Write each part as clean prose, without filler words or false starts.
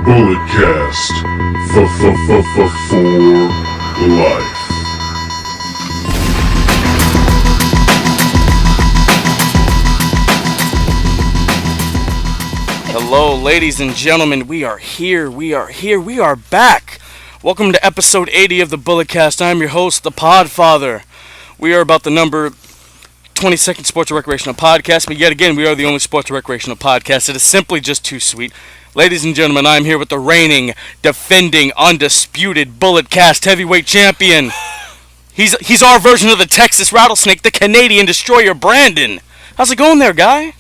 Bulletcast for life. Hello, ladies and gentlemen. We are here. We are back. Welcome to episode 80 of the Bulletcast. I'm your host, the Podfather. We are about the number 22nd sports and recreational podcast, but yet again, we are the only sports and recreational podcast. It is simply just too sweet. Ladies and gentlemen, I am here with the reigning, defending, undisputed Bulletcast heavyweight champion. He's our version of the Texas Rattlesnake, the Canadian Destroyer, Brandon. How's it going there, guy?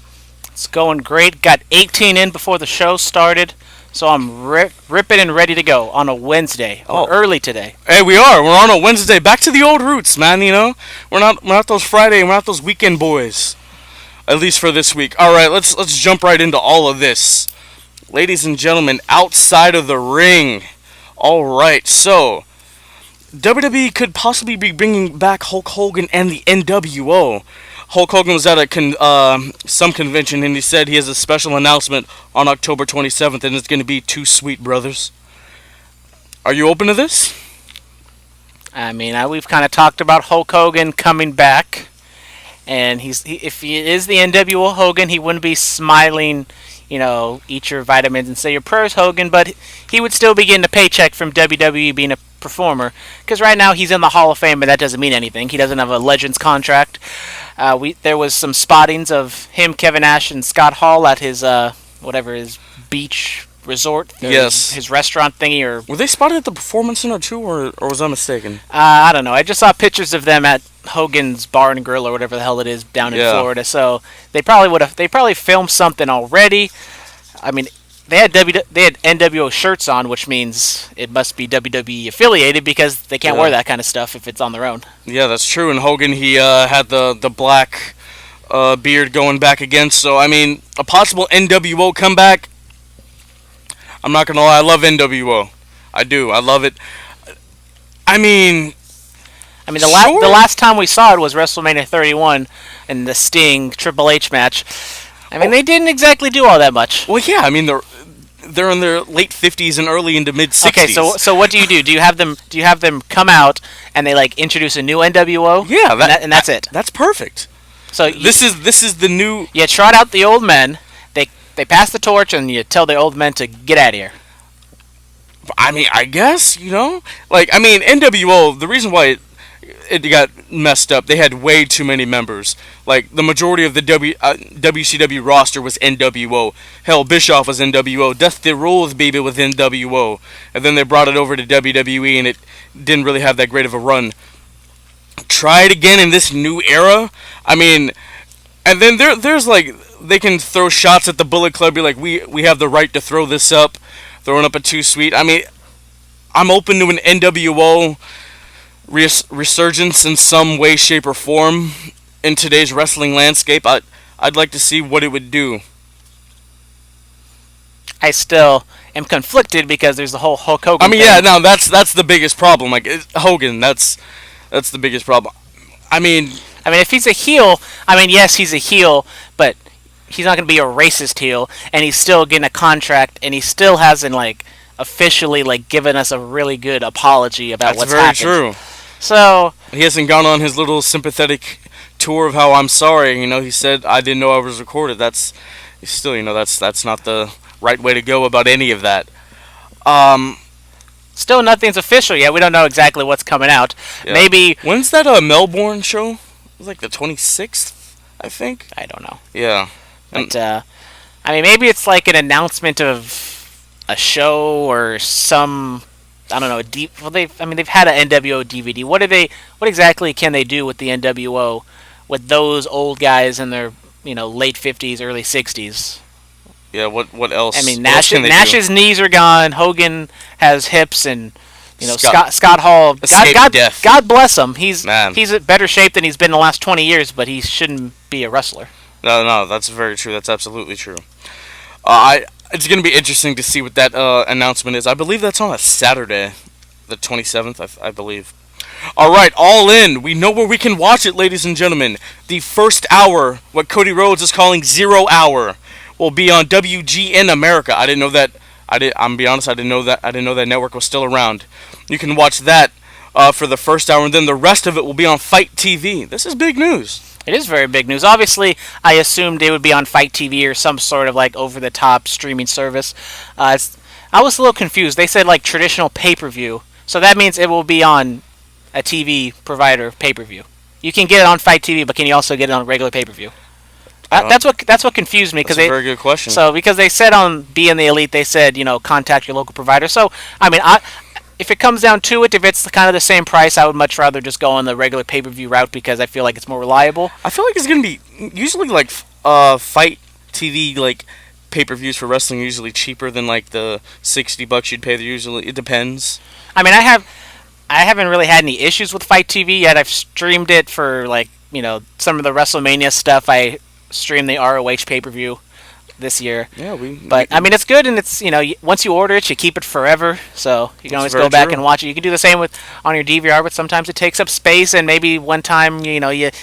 It's going great. Got 18 in before the show started, so I'm ripping and ready to go on a Wednesday, early today. Hey, we're on a Wednesday. Back to the old roots, man, you know? We're not those Friday, we're not those weekend boys. At least for this week. All right, let's jump right into all of this. Ladies and gentlemen, outside of the ring. All right, so WWE could possibly be bringing back Hulk Hogan and the NWO. Hulk Hogan was at some convention, and he said he has a special announcement on October 27th, and it's going to be Too Sweet Brothers. Are you open to this? I mean, we've kind of talked about Hulk Hogan coming back, and if he is the NWO Hogan, he wouldn't be smiling, eat your vitamins and say your prayers, Hogan, but he would still be getting a paycheck from WWE being a performer, because right now he's in the Hall of Fame, but that doesn't mean anything. He doesn't have a Legends contract. There was some spottings of him, Kevin Nash, and Scott Hall at his his beach resort. Yes. His restaurant thingy. Or were they spotted at the Performance Center too, or was I mistaken? I don't know. I just saw pictures of them at Hogan's Bar and Grill or whatever the hell it is down in Florida. So they probably filmed something already. I mean, they had NWO shirts on, which means it must be WWE affiliated, because they can't wear that kind of stuff if it's on their own. Yeah, that's true. And Hogan, he had the black beard going back again. So I mean, a possible NWO comeback. I'm not gonna lie, I love NWO. I do. I love it. I mean, the last time we saw it was WrestleMania 31 and the Sting Triple H match. I mean, they didn't exactly do all that much. Well, yeah. I mean, they're in their late 50s and early into mid 60s. Okay, so what do you do? Do you have them come out and they introduce a new NWO? Yeah, and that's it. That's perfect. So this is the new. You trot out the old men. They pass the torch, and you tell the old men to get out of here. I mean, I guess, NWO, the reason why it got messed up, they had way too many members. Like, the majority of the WCW roster was NWO. Hell, Bischoff was NWO. Dusty Rhodes, baby, was NWO. And then they brought it over to WWE, and it didn't really have that great of a run. Try it again in this new era? I mean, and then there's they can throw shots at the Bullet Club, be like, we have the right to throw this up, throwing up a Too Sweet. I mean, I'm open to an NWO resurgence in some way, shape, or form in today's wrestling landscape. I'd like to see what it would do. I still am conflicted because there's the whole Hulk Hogan thing. Yeah, no, that's the biggest problem. Hogan, that's the biggest problem. I mean, if he's a heel, yes, he's a heel, but he's not going to be a racist heel, and he's still getting a contract, and he still hasn't, officially, given us a really good apology about what's happened. That's very true. So he hasn't gone on his little sympathetic tour of how I'm sorry. He said, I didn't know I was recorded. That's still, that's not the right way to go about any of that. Still, nothing's official yet. We don't know exactly what's coming out. Yeah. Maybe when's that Melbourne show? It was the 26th, I think. I don't know. Yeah. But maybe it's an announcement of a show or some. I don't know. They've had an NWO DVD. What exactly can they do with the NWO with those old guys in their late 50s, early 60s? Yeah. What else? Nash's knees are gone. Hogan has hips, and Scott Hall. God bless him. He's in better shape than he's been in the last 20 years, but he shouldn't be a wrestler. No, that's very true. That's absolutely true. It's going to be interesting to see what that announcement is. I believe that's on a Saturday, the 27th, I believe. All right, All In. We know where we can watch it, ladies and gentlemen. The first hour, what Cody Rhodes is calling 0 hour, will be on WGN America. I didn't know that I'm be honest, I didn't know that network was still around. You can watch that for the first hour, and then the rest of it will be on Fight TV. This is big news. It is very big news. Obviously, I assumed it would be on Fight TV or some sort of like over-the-top streaming service. I was a little confused. They said like traditional pay-per-view, so that means it will be on a TV provider pay-per-view. You can get it on Fight TV, but can you also get it on regular pay-per-view? That's what confused me. That's a very good question. So because they said on Be in the Elite, they said contact your local provider. So I mean, if it comes down to it, if it's kind of the same price, I would much rather just go on the regular pay-per-view route because I feel like it's more reliable. I feel like it's gonna be usually like Fight TV like pay-per-views for wrestling are usually cheaper than like the $60 you'd pay. Usually, it depends. I mean, I haven't really had any issues with Fight TV yet. I've streamed it for like some of the WrestleMania stuff. I streamed the ROH pay-per-view this year. Yeah, I mean, it's good, and it's once you order it, you keep it forever, so you can always go back and watch it. You can do the same on your DVR, but sometimes it takes up space, and maybe one time you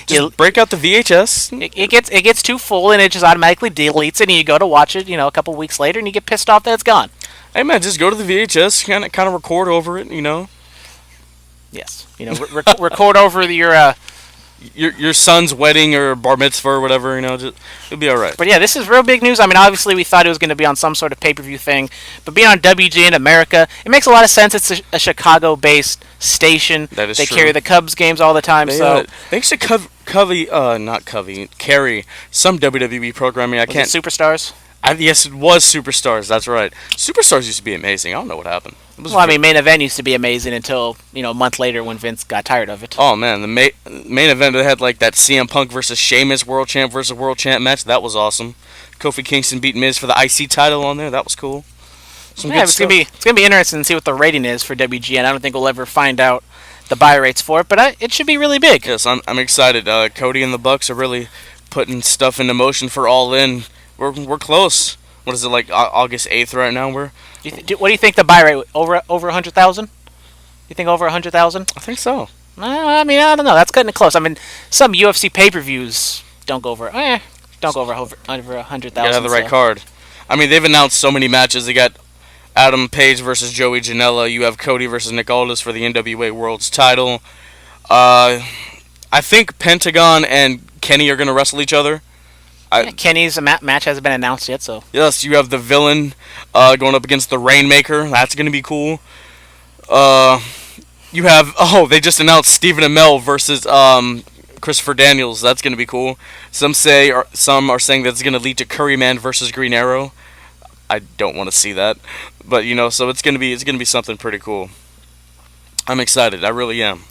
just break out the VHS. It gets too full, and it just automatically deletes it, and you go to watch it, a couple weeks later, and you get pissed off that it's gone. Hey man, just go to the VHS, kind of record over it, Yes, record over your son's wedding or bar mitzvah or whatever, it'll be all right. But yeah, this is real big news. I mean, obviously we thought it was going to be on some sort of pay-per-view thing, but being on WG in America, it makes a lot of sense. It's a Chicago-based station. That is true. They carry the Cubs games all the time, they should carry some WWE programming. I can't. Superstars. Yes, it was Superstars. That's right. Superstars used to be amazing. I don't know what happened. Main Event used to be amazing until a month later when Vince got tired of it. Oh man, the main event they had like that CM Punk versus Sheamus World Champ versus World Champ match. That was awesome. Kofi Kingston beat Miz for the IC title on there. That was cool. It's gonna be interesting to see what the rating is for WGN. I don't think we'll ever find out the buy rates for it, but it should be really big. Yes, I'm excited. Cody and the Bucks are really putting stuff into motion for All In. We're close. What is it, like August 8th right now? What do you think the buy rate over 100,000? You think over 100,000? I think so. I mean, I don't know. That's cutting it close. I mean, some UFC pay-per-views don't go over 100,000. You gotta have the right card. I mean, they've announced so many matches. They got Adam Page versus Joey Janela. You have Cody versus Nick Aldis for the NWA World's title. I think Pentagon and Kenny are gonna wrestle each other. Kenny's match hasn't been announced yet, so... Yes, you have the Villain going up against the Rainmaker. That's going to be cool. You have... Oh, they just announced Stephen Amell versus Christopher Daniels. That's going to be cool. Some are saying that's going to lead to Curryman versus Green Arrow. I don't want to see that. But, so it's going to be something pretty cool. I'm excited. I really am.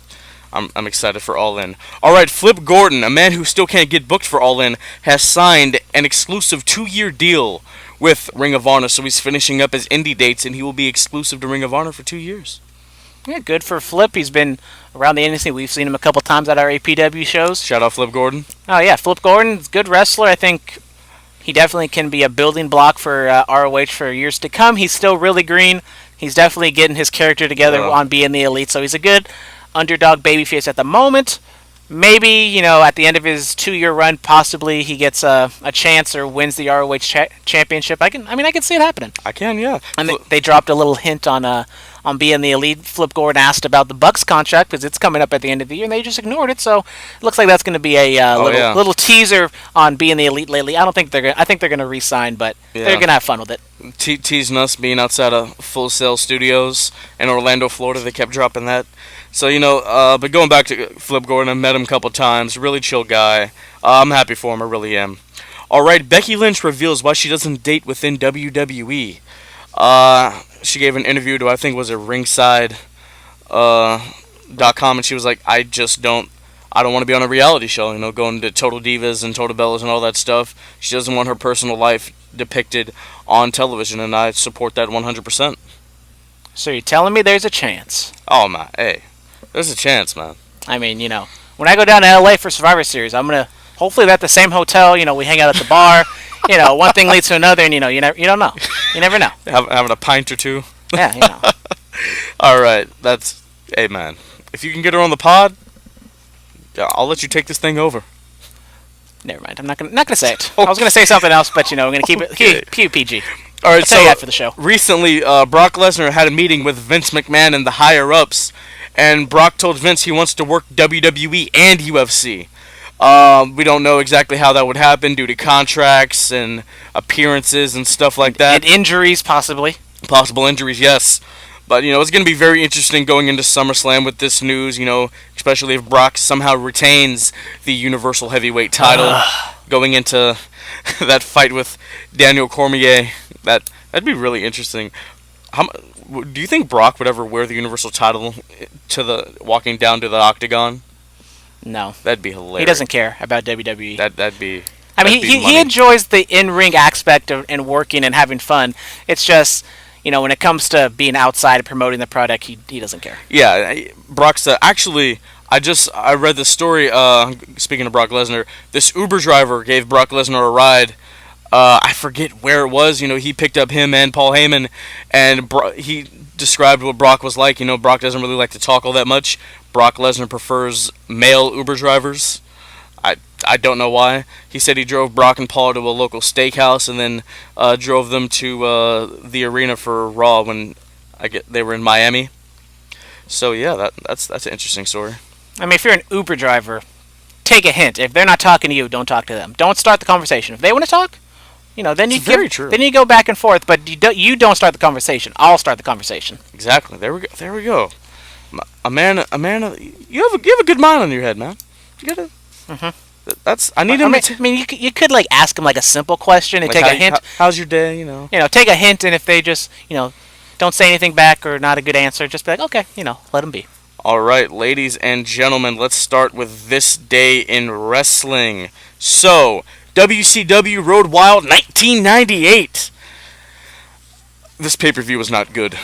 I'm excited for All In. Alright, Flip Gordon, a man who still can't get booked for All In, has signed an exclusive 2-year deal with Ring of Honor, so he's finishing up his indie dates, and he will be exclusive to Ring of Honor for 2 years. Yeah, good for Flip. He's been around the industry. We've seen him a couple times at our APW shows. Shout out Flip Gordon. Oh yeah, Flip Gordon's a good wrestler. I think he definitely can be a building block for ROH for years to come. He's still really green. He's definitely getting his character together on Being the Elite, so he's a good underdog babyface at the moment. Maybe, at the end of his 2-year run, possibly he gets a chance or wins the ROH championship. I can see it happening. I can, yeah. And they dropped a little hint on Being the Elite. Flip Gordon asked about the Bucks contract because it's coming up at the end of the year, and they just ignored it. So it looks like that's going to be a little teaser on Being the Elite lately. I think they're going to re-sign, but they're going to have fun with it. Teasing us being outside of Full Sail Studios in Orlando, Florida. They kept dropping that. So, but going back to Flip Gordon, I met him a couple times. Really chill guy. I'm happy for him. I really am. Alright, Becky Lynch reveals why she doesn't date within WWE. She gave an interview to, I think, was it Ringside.com, and she was like, I don't want to be on a reality show, going to Total Divas and Total Bellas and all that stuff. She doesn't want her personal life depicted on television, and I support that 100%. So you're telling me there's a chance? Oh, my, hey. There's a chance, man. I mean, when I go down to LA for Survivor Series, I'm going to, hopefully we're at the same hotel, we hang out at the bar, one thing leads to another, and, you don't know. You never know. Having a pint or two? Yeah, Alright, hey, man. If you can get her on the pod, I'll let you take this thing over. Never mind. I'm not gonna say it. Okay. I was gonna say something else, but we're gonna keep it PG. All right, I'll tell you after the show. Recently, Brock Lesnar had a meeting with Vince McMahon and the higher-ups, and Brock told Vince he wants to work WWE and UFC. We don't know exactly how that would happen due to contracts and appearances and stuff like that. And injuries, possibly. Possible injuries, yes. But, it's going to be very interesting going into SummerSlam with this news, especially if Brock somehow retains the Universal Heavyweight title going into that fight with Daniel Cormier. That'd be really interesting. Do you think Brock would ever wear the Universal title walking down to the Octagon? No. That'd be hilarious. He doesn't care about WWE. That'd be... I mean, he enjoys the in-ring aspect and working and having fun. It's just... when it comes to being outside and promoting the product, he doesn't care. Yeah, Brock's actually, I read the story, speaking of Brock Lesnar, this Uber driver gave Brock Lesnar a ride. I forget where it was. He picked up him and Paul Heyman, and he described what Brock was like. Brock doesn't really like to talk all that much. Brock Lesnar prefers male Uber drivers. I don't know why. He said he drove Brock and Paul to a local steakhouse and then drove them to the arena for Raw when they were in Miami. So yeah, that's an interesting story. I mean, if you're an Uber driver, take a hint. If they're not talking to you, don't talk to them. Don't start the conversation. If they want to talk, then true. Then you go back and forth. But you don't start the conversation. I'll start the conversation. Exactly. There we go. A man. You have a good mind on your head, man. You gotta. Mm-hmm. I need him. I mean, you could ask him a simple question and take a hint. How's your day? Take a hint, and if they just don't say anything back or not a good answer, just be like, okay, let them be. All right, ladies and gentlemen, let's start with this day in wrestling. So, WCW Road Wild 1998. This pay-per-view was not good.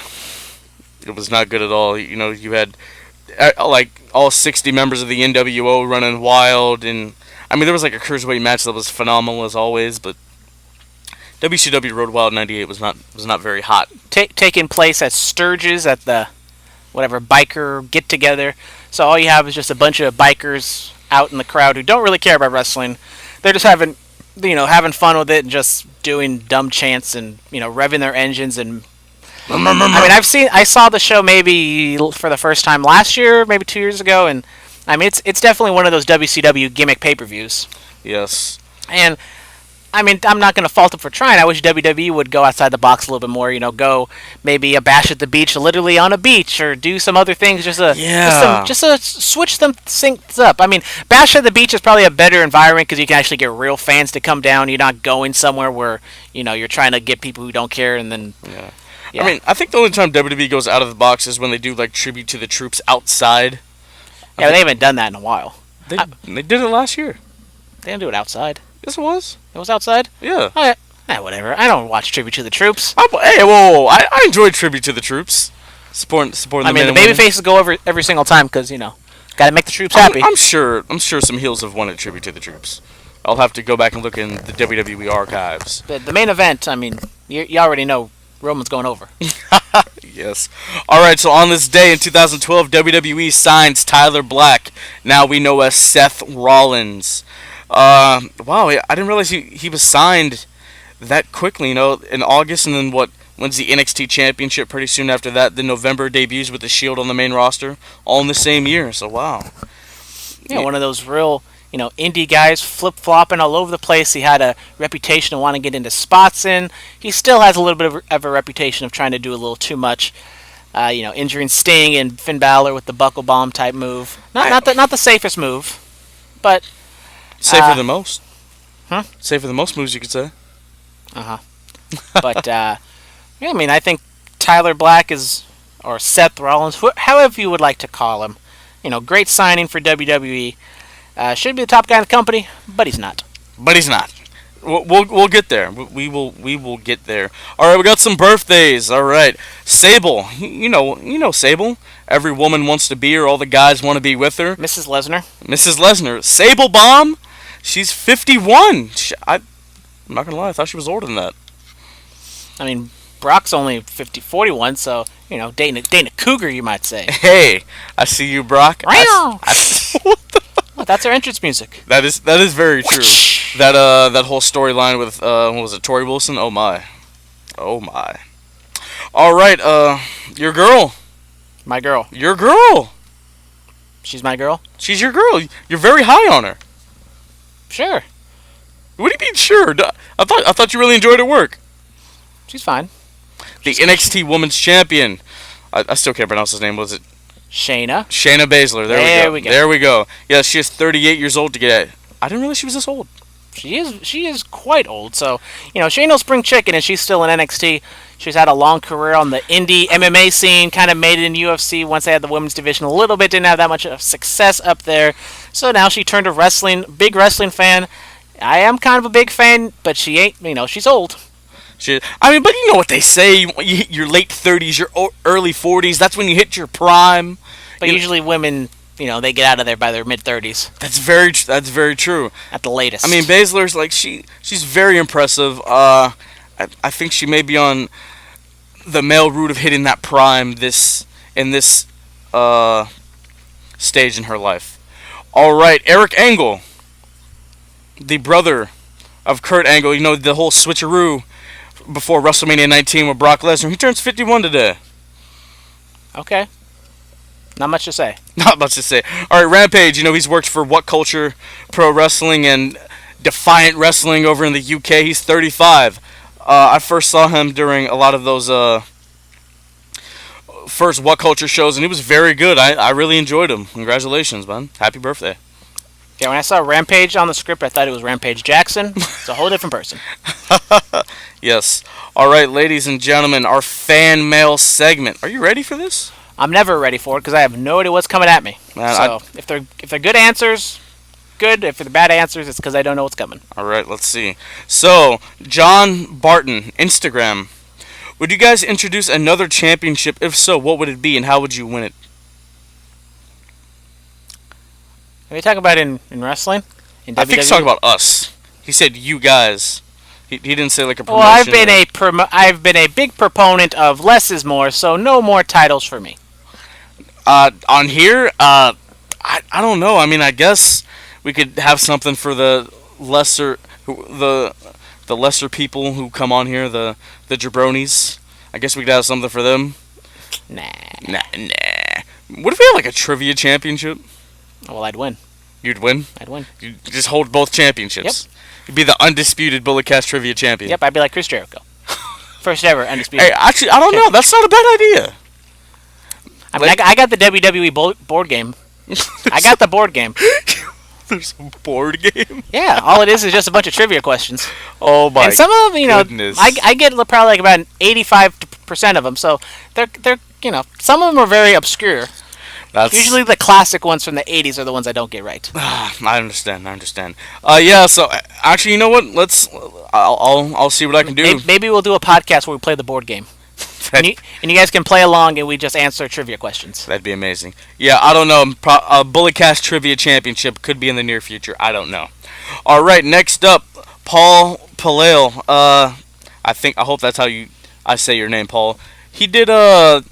It was not good at all. You had all 60 members of the NWO running wild, and there was a cruiserweight match that was phenomenal as always, but WCW Road Wild 98 was not very hot. Taking place at Sturgis at the biker get together. So all you have is just a bunch of bikers out in the crowd who don't really care about wrestling. They're just having fun with it and just doing dumb chants and revving their engines and. I saw the show maybe for the first time last year, maybe 2 years ago, and it's definitely one of those WCW gimmick pay-per-views. Yes. And I'm not going to fault them for trying. I wish WWE would go outside the box a little bit more. Go maybe a bash at the beach, literally on a beach, or do some other things. Just to switch things up. Bash at the beach is probably a better environment because you can actually get real fans to come down. You're not going somewhere where you're trying to get people who don't care, and then. Yeah. Yeah. I think the only time WWE goes out of the box is when they do tribute to the troops outside. Yeah, they haven't done that in a while. They did it last year. They didn't do it outside. Yes, it was. It was outside? Yeah. Whatever. I don't watch tribute to the troops. Hey, whoa! I enjoy tribute to the troops. Supporting the men and baby women. faces go over every single time because got to make the troops happy. I'm sure some heels have wanted tribute to the troops. I'll have to go back and look in the WWE archives. The main event. You already know. Roman's going over. Yes. All right, so on this day in 2012, WWE signs Tyler Black. Now we know as Seth Rollins. Wow, I didn't realize he was signed that quickly, in August, and then wins the NXT Championship pretty soon after that. Then November debuts with the Shield on the main roster, all in the same year, so wow. Yeah, one of those real... indie guys flip-flopping all over the place. He had a reputation of wanting to get into spots in. He still has a little bit of a reputation of trying to do a little too much. Injuring Sting and Finn Balor with the buckle bomb type move. Not the safest move, but... Safer than most. Huh? Safer than most moves, you could say. Uh-huh. But, I think Tyler Black or Seth Rollins, however you would like to call him, great signing for WWE. Should be the top guy in the company, but he's not. We'll get there. We will get there. All right, we got some birthdays. All right, Sable. You know Sable. Every woman wants to be her. All the guys want to be with her. Mrs. Lesnar. Sable Bomb. She's 51. I'm not gonna lie. I thought she was older than that. Brock's only 41, so dating a cougar, you might say. Hey, I see you, Brock. That's our entrance music. That is very true. That whole storyline with what was it, Tori Wilson? Oh my. Oh my. All right, your girl. My girl. Your girl. She's my girl? She's your girl. You're very high on her. Sure. What do you mean, sure? I thought you really enjoyed her work. She's fine. The NXT Women's Champion. I still can't pronounce his name. Was it Shayna. Shayna Baszler? There we go. There we go. Yeah, she is 38 years old to get. I didn't realize she was this old. She is quite old. So, Shayna's spring chicken, and she's still in NXT. She's had a long career on the indie MMA scene, kind of made it in UFC once they had the women's division a little bit, didn't have that much of success up there. So now she turned to wrestling, big wrestling fan. I am kind of a big fan, but she ain't, she's old. But you know what they say, your late 30s, your early 40s, that's when you hit your prime. But usually women, they get out of there by their mid-30s. That's very true. At the latest. Baszler's like, she's very impressive. I think she may be on the male route of hitting that prime in this stage in her life. All right, Eric Angle, the brother of Kurt Angle, the whole switcheroo before WrestleMania 19 with Brock Lesnar. He turns 51 today. Okay. Not much to say. Not much to say. All right, Rampage, he's worked for What Culture Pro Wrestling and Defiant Wrestling over in the UK. He's 35. I first saw him during a lot of those first What Culture shows, and he was very good. I really enjoyed him. Congratulations, man. Happy birthday. Yeah, when I saw Rampage on the script, I thought it was Rampage Jackson. It's a whole different person. Yes. All right, ladies and gentlemen, our fan mail segment. Are you ready for this? I'm never ready for it because I have no idea what's coming at me. Man, so if they're good answers, good. If they're bad answers, it's because I don't know what's coming. All right, let's see. So, John Barton, Instagram. Would you guys introduce another championship? If so, what would it be and how would you win it? Are we talking about in wrestling? In I think he's talking about us. He said you guys. He didn't say like a promotion. Well, I've been a big proponent of less is more, so no more titles for me. On here, I don't know. I guess we could have something for the lesser people who come on here, the jabronis. I guess we could have something for them. Nah. What if we had like a trivia championship? Well, I'd win. You'd win? I'd win. You'd just hold both championships. Yep. You'd be the undisputed Bulletcast trivia champion. Yep, I'd be like Chris Jericho. First ever undisputed. Hey, actually, I don't know. That's not a bad idea. I got the WWE board game. I got the board game. There's a board game? Yeah, all it is just a bunch of trivia questions. Oh my goodness. And some of them, goodness. I get probably like about 85% of them, so they're some of them are very obscure. Usually the classic ones from the 80s are the ones I don't get right. I understand. Yeah, so actually, you know what? I'll see what I can do. Maybe we'll do a podcast where we play the board game. And you guys can play along and we just answer trivia questions. That'd be amazing. Yeah, I don't know. A Bulletcast Trivia Championship could be in the near future. I don't know. All right, next up, Paul Palale. I hope that's how I say your name, Paul. He did the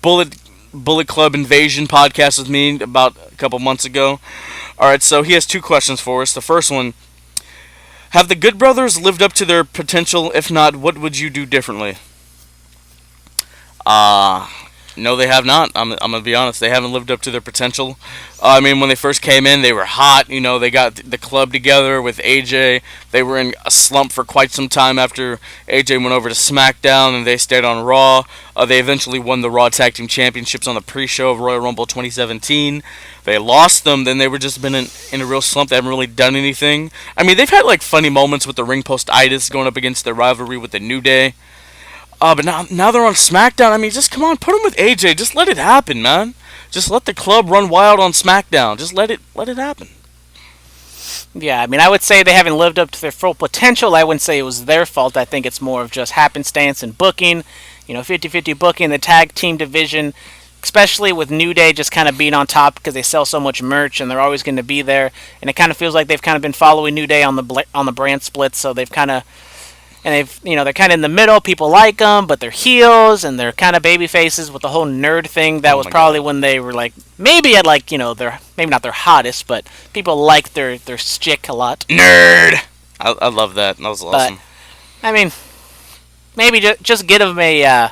Bullet Club Invasion podcast with me about a couple months ago. All right, so he has two questions for us. The first one: have the Good Brothers lived up to their potential? If not, what would you do differently? No, they have not. I'm gonna be honest. They haven't lived up to their potential. When they first came in, they were hot. They got the club together with AJ. They were in a slump for quite some time after AJ went over to Smackdown, and they stayed on Raw. They eventually won the Raw Tag Team Championships on the pre-show of Royal Rumble 2017. They lost them. Then they were just been in a real slump. They haven't really done anything. They've had like funny moments with the ring post-itis going up against their rivalry with the New Day. But now they're on SmackDown. Just come on, put them with AJ. Just let it happen, man. Just let the club run wild on SmackDown. Just let it happen. Yeah, I would say they haven't lived up to their full potential. I wouldn't say it was their fault. I think it's more of just happenstance and booking. 50-50 booking, the tag team division, especially with New Day just kind of being on top because they sell so much merch and they're always going to be there. And it kind of feels like they've kind of been following New Day on the brand splits, so they've kind of... And they're kind of in the middle. People like them, but they're heels, and they're kind of baby faces with the whole nerd thing. That was probably when they were like, maybe at like, they're maybe not their hottest, but people like their shtick a lot. Nerd! I love that. That was awesome. But, maybe just get him a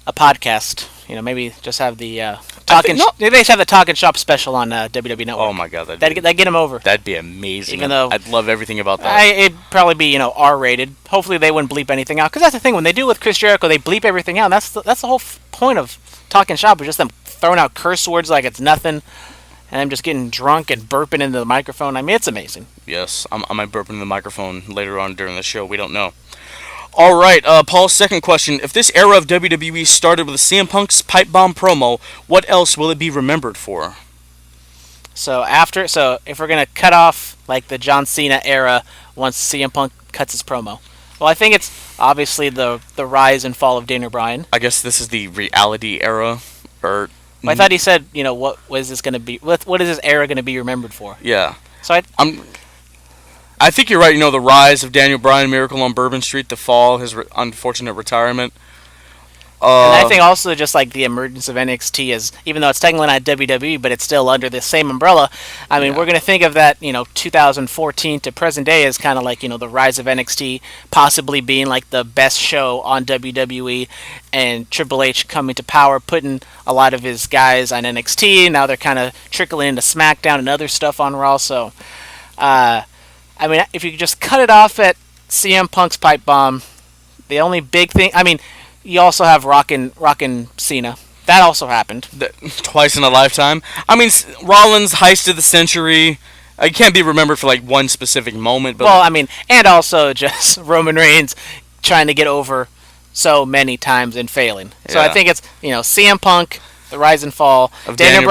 podcast. Maybe just have the talking. Maybe they should have the Talking Shop special on WWE Network. Oh my god, that'd get him over. That'd be amazing. Even though I'd love everything about that. It'd probably be R-rated. Hopefully they wouldn't bleep anything out, because that's the thing, when they do with Chris Jericho, they bleep everything out. And that's the whole point of Talking Shop, is just them throwing out curse words like it's nothing, and them just getting drunk and burping into the microphone. I mean, it's amazing. Yes, I might burp into the microphone later on during the show. We don't know. All right, Paul's second question. If this era of WWE started with a CM Punk's pipe bomb promo, what else will it be remembered for? So if we're going to cut off like the John Cena era once CM Punk cuts his promo, well, I think it's obviously the rise and fall of Daniel Bryan. I guess this is the reality era, or... Well, I thought he said, what was this going to be? What is this era going to be remembered for? Yeah. So I think you're right. The rise of Daniel Bryan, Miracle on Bourbon Street, the fall, his unfortunate retirement. And I think also just like the emergence of NXT, as even though it's technically not WWE, but it's still under the same umbrella. I mean, we're going to think of that, 2014 to present day as kind of like, the rise of NXT possibly being like the best show on WWE, and Triple H coming to power, putting a lot of his guys on NXT. Now they're kind of trickling into SmackDown and other stuff on Raw. So, I mean, if you could just cut it off at CM Punk's pipe bomb, the only big thing, I mean, you also have Rockin' Cena. That also happened. Twice in a lifetime. I mean, Rollins' heist of the century. It can't be remembered for like one specific moment. But well, I mean, and also just Roman Reigns trying to get over so many times and failing. So I think it's, CM Punk, the rise and fall of Daniel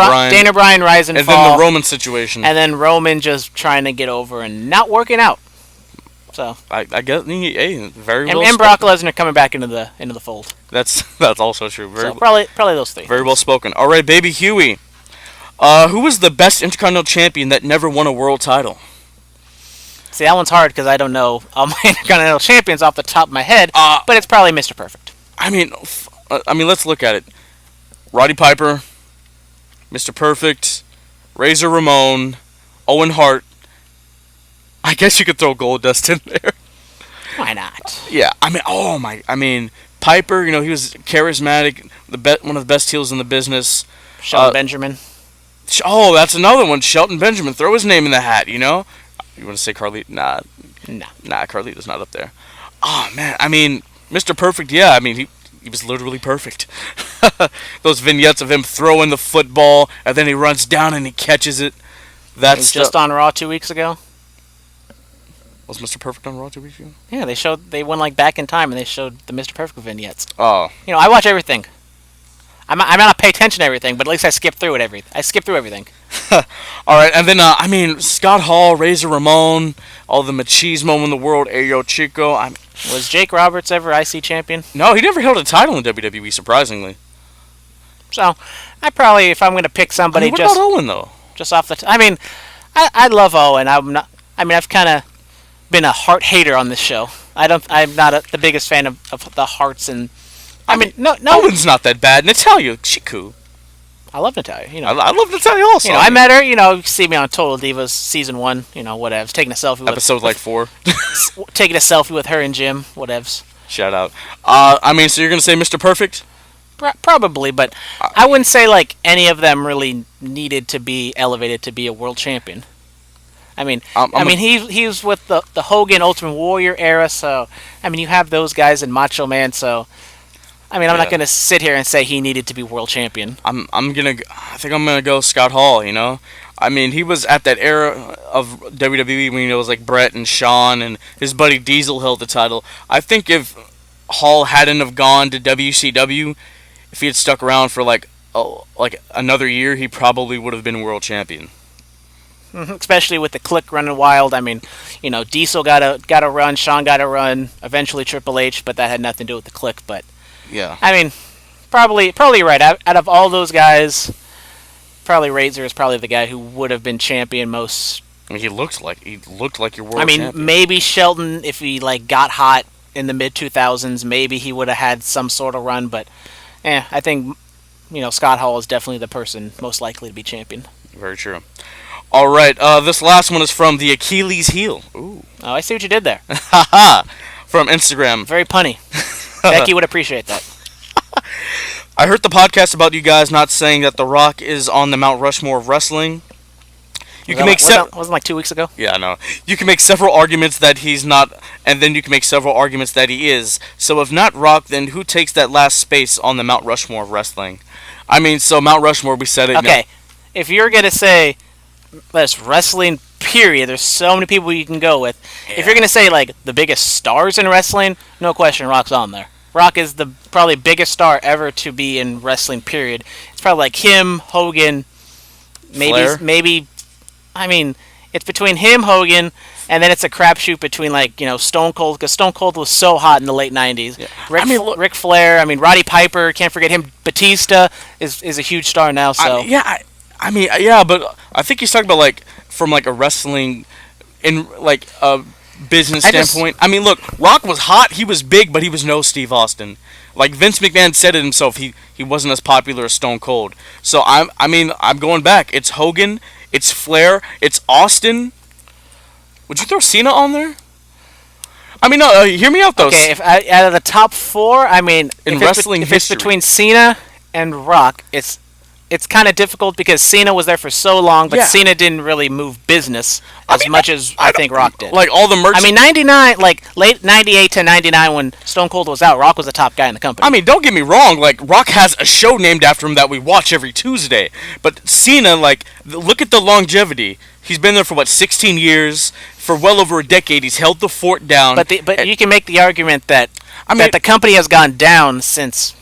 Bryan, rise and fall. And then the Roman situation. And then Roman just trying to get over and not working out. So I guess, very well. And Brock Lesnar coming back into the fold. That's also true. Probably those three. Very well spoken. All right, baby Huey. Who was the best Intercontinental Champion that never won a world title? See, that one's hard because I don't know all my Intercontinental Champions off the top of my head. But it's probably Mr. Perfect. I mean, let's look at it. Roddy Piper, Mr. Perfect, Razor Ramon, Owen Hart. I guess you could throw Goldust in there. Why not? Yeah, I mean, Piper, he was charismatic, one of the best heels in the business. Shelton Benjamin. Oh, that's another one. Shelton Benjamin. Throw his name in the hat, You want to say Carlito? Nah, Carlito's not up there. Oh, man. I mean, Mr. Perfect, yeah. I mean, he was literally perfect. Those vignettes of him throwing the football, and then he runs down and he catches it. That's just on Raw 2 weeks ago. Was Mr. Perfect on Raw 2 weeks ago? Yeah, they went like back in time and they showed the Mr. Perfect vignettes. Oh. I watch everything. I might not pay attention to everything, but at least I skip through it. I skip through everything. All right, and then Scott Hall, Razor Ramon, all the machismo in the world, Ayo Chico. Was Jake Roberts ever IC champion? No, he never held a title in WWE, surprisingly. So, I probably, if I'm going to pick somebody, what about Owen though? Just off the, I love Owen. I've kind of been a Hart hater on this show. I'm not the biggest fan of the Harts, and no. Owen's not that bad. Natalya, she cool. I love Natalya. I love Natalya also. I met her. You see me on Total Divas season 1. Whatevs. Taking a selfie. Episode 4. Taking a selfie with her and Jim. Whatevs. Shout out. So you're gonna say Mr. Perfect? Probably, but I wouldn't say like any of them really needed to be elevated to be a world champion. He's with the Hogan Ultimate Warrior era, so you have those guys in Macho Man, so I'm not gonna sit here and say he needed to be world champion. I think I'm gonna go Scott Hall. He was at that era of WWE when it was like Brett and Shawn and his buddy Diesel held the title. I think if Hall hadn't have gone to WCW, if he had stuck around for like another year, he probably would have been world champion. Especially with the Clique running wild. Diesel got a run, Shawn got a run, eventually Triple H, but that had nothing to do with the Clique. But yeah, probably right. Out of all those guys, probably Razor is probably the guy who would have been champion most. He looked like your world champion. Maybe Shelton, if he got hot in the mid 2000s, maybe he would have had some sort of run. But I think Scott Hall is definitely the person most likely to be champion. Very true. All right, this last one is from the Achilles heel. Ooh. Oh, I see what you did there. from Instagram. Very punny. Becky would appreciate that. I heard the podcast about you guys not saying that The Rock is on the Mount Rushmore of wrestling. You can make wasn't like 2 weeks ago. Yeah, no. You can make several arguments that he's not, and then you can make several arguments that he is. So if not Rock, then who takes that last space on the Mount Rushmore of wrestling? I mean, so Mount Rushmore, we said it. Okay, if you're gonna say that's wrestling, period, there's so many people you can go with. Yeah. If you're gonna say like the biggest stars in wrestling, no question, Rock's on there. Rock is the probably biggest star ever to be in wrestling, period. It's probably like him, Hogan, maybe. I mean, it's between him, Hogan, and then it's a crapshoot between, like, you know, Stone Cold, because Stone Cold was so hot in the late 90s. Yeah. Ric Flair, Roddy Piper, can't forget him. Batista is a huge star now, so. But I think he's talking about, like, from, like, a wrestling, in, like, a business standpoint. Look, Rock was hot, he was big, but he was no Steve Austin. Like, Vince McMahon said it himself, he wasn't as popular as Stone Cold. So, I'm going back. It's Hogan, it's Flair, it's Austin. Would you throw Cena on there? No, hear me out, though. Okay, if out of the top four, in wrestling if history. It's between Cena and Rock, it's kind of difficult because Cena was there for so long, but Cena didn't really move business as much as I think Rock did. Like, all the merch... 99, like, late 98 to 99 when Stone Cold was out, Rock was the top guy in the company. Don't get me wrong, like, Rock has a show named after him that we watch every Tuesday. But Cena, like, look at the longevity. He's been there for, 16 years? For well over a decade, he's held the fort down. But you can make the argument that the company has gone down since...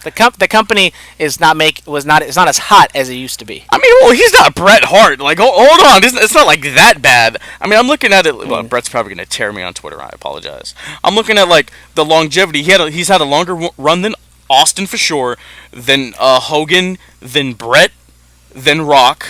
The company is not as hot as it used to be. He's not Bret Hart. Like, hold on, it's not like that bad. I'm looking at it. Well, Bret's probably gonna tear me on Twitter. I apologize. I'm looking at like the longevity. He's had a longer run than Austin for sure, than Hogan, than Bret, than Rock.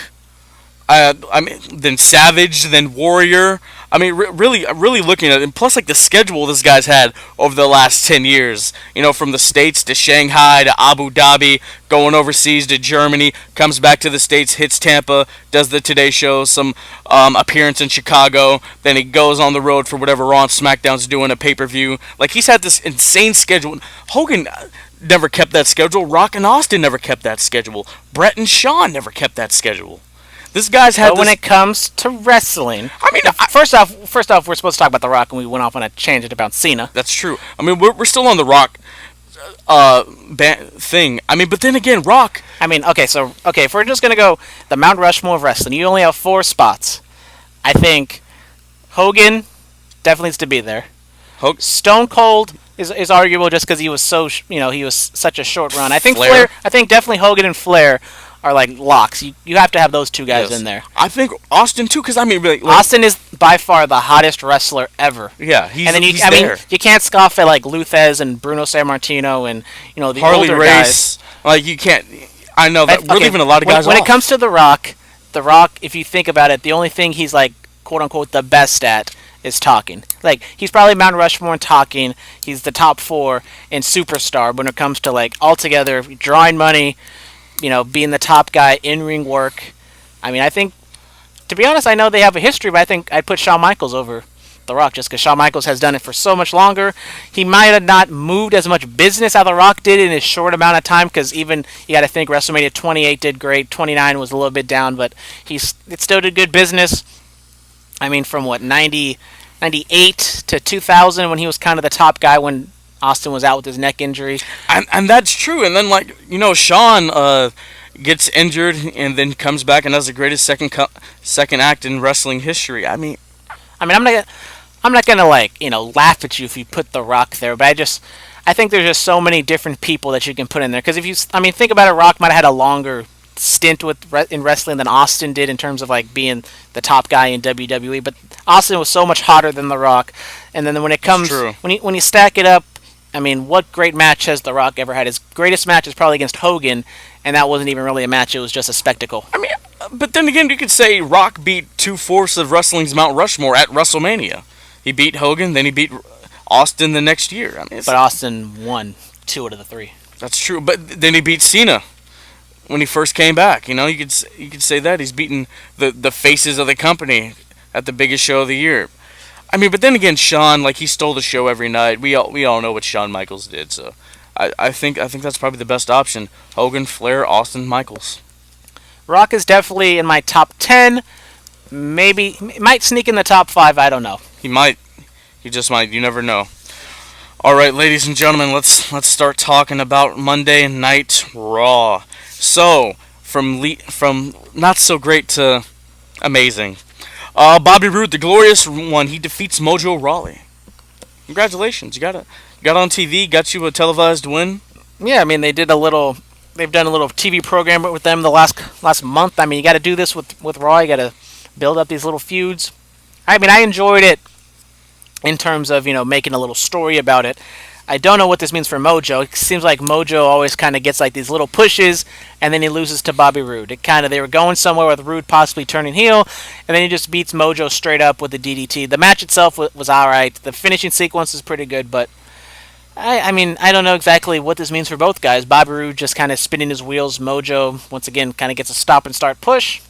Then Savage, then Warrior. Really looking at it. And plus, like, the schedule this guy's had over the last 10 years. You know, from the States to Shanghai to Abu Dhabi, going overseas to Germany, comes back to the States, hits Tampa, does the Today Show, some appearance in Chicago, then he goes on the road for whatever Raw and SmackDown's doing, a pay-per-view. Like, he's had this insane schedule. Hogan never kept that schedule. Rock and Austin never kept that schedule. Bret and Shawn never kept that schedule. This guy's had. But when it comes to wrestling, first off, we're supposed to talk about The Rock, and we went off on a tangent about Cena. That's true. We're still on The Rock thing. But then again, Rock. If we're just gonna go the Mount Rushmore of wrestling, you only have 4 spots. I think Hogan definitely needs to be there. Stone Cold is arguable just because he was he was such a short run. I think Flair. I think definitely Hogan and Flair are like locks. You have to have those two guys in there. I think Austin too, because Austin is by far the hottest wrestler ever. Yeah, he's there. You can't scoff at like Luthez and Bruno Sammartino and the Harley older Race. guys. Like you can't. I know that we're leaving a lot of guys off. When it comes to The Rock, if you think about it, the only thing he's like quote unquote the best at is talking. Like, he's probably Mount Rushmore in talking. He's the top 4 in superstar when it comes to like altogether drawing money. Being the top guy, in-ring work. I think, to be honest, I know they have a history, but I think I'd put Shawn Michaels over The Rock just because Shawn Michaels has done it for so much longer. He might have not moved as much business as The Rock did in his short amount of time because even, you got to think, WrestleMania 28 did great, 29 was a little bit down, but it still did good business. From 98 to 2000 when he was kind of the top guy when Austin was out with his neck injury. And that's true. And then, Shawn gets injured and then comes back and does the greatest second act in wrestling history. I'm not gonna laugh at you if you put The Rock there, but I think there's just so many different people that you can put in there. Because if you, think about it, Rock might have had a longer stint in wrestling than Austin did in terms of being the top guy in WWE, but Austin was so much hotter than The Rock. And then when it comes, when you stack it up, what great match has The Rock ever had? His greatest match is probably against Hogan, and that wasn't even really a match, it was just a spectacle. But then again, you could say Rock beat 2/4 of wrestling's Mount Rushmore at WrestleMania. He beat Hogan, then he beat Austin the next year. But Austin won 2 out of the 3. That's true, but then he beat Cena when he first came back. You could say that. He's beaten the faces of the company at the biggest show of the year. I mean, but then again, Shawn, like, he stole the show every night. We all know what Shawn Michaels did, so I think that's probably the best option. Hogan, Flair, Austin, Michaels. Rock is definitely in my top 10. Maybe might sneak in the top 5. I don't know. He might. He just might. You never know. All right, ladies and gentlemen, let's start talking about Monday Night Raw. So, from not so great to amazing. Bobby Roode, the glorious one, he defeats Mojo Rawley. Congratulations, you got on TV, got you a televised win. Yeah, I mean they've done a little TV program with them the last month. I mean, you got to do this with Raw. You got to build up these little feuds. I mean, I enjoyed it in terms of making a little story about it. I don't know what this means for Mojo. It seems like Mojo always kind of gets like these little pushes, and then he loses to Bobby Roode. They were going somewhere with Roode possibly turning heel, and then he just beats Mojo straight up with the DDT. The match itself was all right. The finishing sequence is pretty good, but I mean, I don't know exactly what this means for both guys. Bobby Roode just kind of spinning his wheels. Mojo, once again, kind of gets a stop and start push.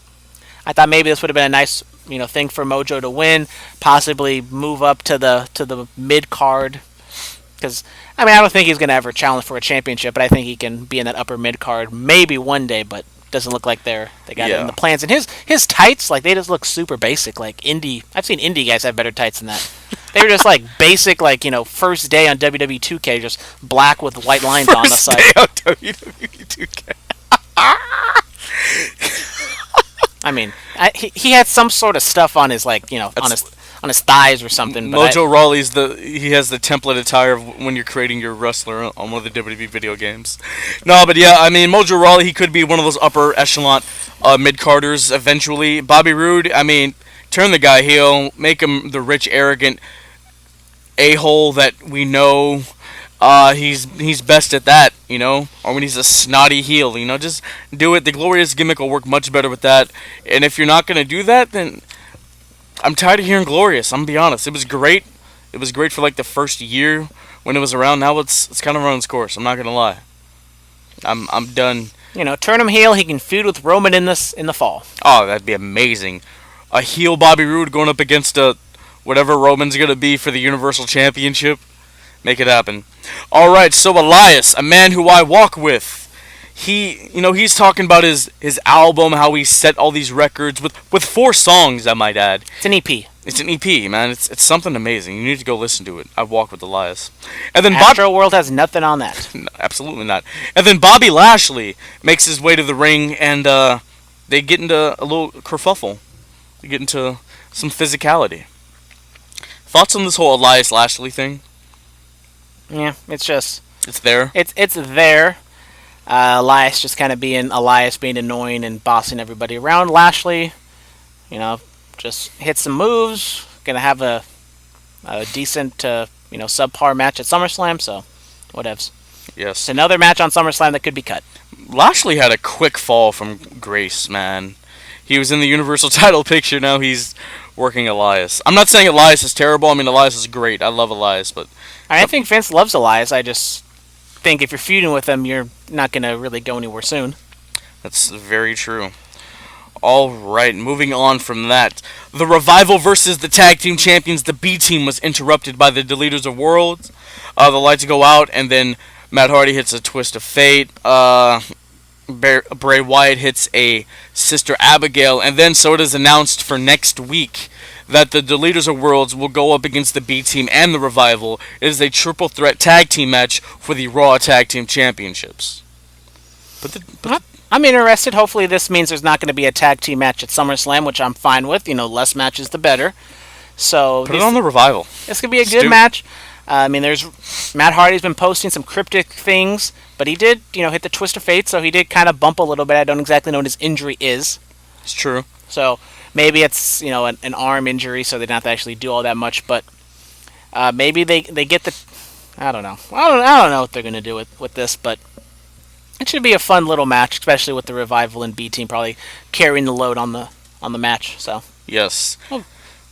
I thought maybe this would have been a nice thing for Mojo to win, possibly move up to the mid card. Because, I mean, I don't think he's going to ever challenge for a championship, but I think he can be in that upper mid-card maybe one day, but doesn't look like they got it in the plans. And his tights, like, they just look super basic. Like, I've seen indie guys have better tights than that. They were just, like, basic, like, first day on WWE 2K, just black with white lines on the side. First day on WWE 2K. I mean, he had some sort of stuff on his, like, on his thighs or something. But Mojo Rawley's he has the template attire of when you're creating your wrestler on one of the WWE video games. No, but yeah, I mean, Mojo Rawley, he could be one of those upper echelon mid-carders eventually. Bobby Roode, I mean, turn the guy heel, make him the rich, arrogant a-hole that we know he's best at that, or when he's a snotty heel, just do it. The glorious gimmick will work much better with that. And if you're not going to do that, then I'm tired of hearing glorious. I'm gonna be honest. It was great. It was great for like the first year when it was around. Now it's kind of run its course. I'm not gonna lie. I'm done. Turn him heel. He can feud with Roman in the fall. Oh, that'd be amazing. A heel Bobby Roode going up against whatever Roman's gonna be for the Universal Championship. Make it happen. All right. So Elias, a man who I walk with. He's talking about his album, how he set all these records with 4 songs, I might add. It's an EP. It's an EP, man. It's something amazing. You need to go listen to it. I walk with Elias. And then Astro World has nothing on that. No, absolutely not. And then Bobby Lashley makes his way to the ring, and they get into a little kerfuffle. They get into some physicality. Thoughts on this whole Elias Lashley thing? Yeah, it's there. It's there. Elias just kind of being annoying and bossing everybody around. Lashley, just hit some moves. Gonna have a decent, subpar match at SummerSlam. So, whatevs. Yes. It's another match on SummerSlam that could be cut. Lashley had a quick fall from grace, man. He was in the Universal title picture. Now he's working Elias. I'm not saying Elias is terrible. I mean, Elias is great. I love Elias, but I think Vince loves Elias. I just think if you're feuding with him, you're not going to really go anywhere soon. That's very true. All right, moving on from that. The Revival versus the Tag Team Champions, the B Team, was interrupted by the Deleters of Worlds. The lights go out, and then Matt Hardy hits a Twist of Fate. Bray Wyatt hits a Sister Abigail, and then so it is announced for next week that the Deleters of Worlds will go up against the B Team and the Revival. It is a triple threat tag team match for the Raw Tag Team Championships. I'm interested. Hopefully this means there's not going to be a tag team match at SummerSlam, which I'm fine with. Less matches the better. So put it on the Revival. This could be a good match. I mean, there's Matt Hardy's been posting some cryptic things, but he did, hit the Twist of Fate, so he did kind of bump a little bit. I don't exactly know what his injury is. It's true. So maybe it's an arm injury, so they don't have to actually do all that much. But maybe they get the. I don't know. I don't know what they're gonna do with this, but it should be a fun little match, especially with the Revival and B Team probably carrying the load on the match. So yes. Oh.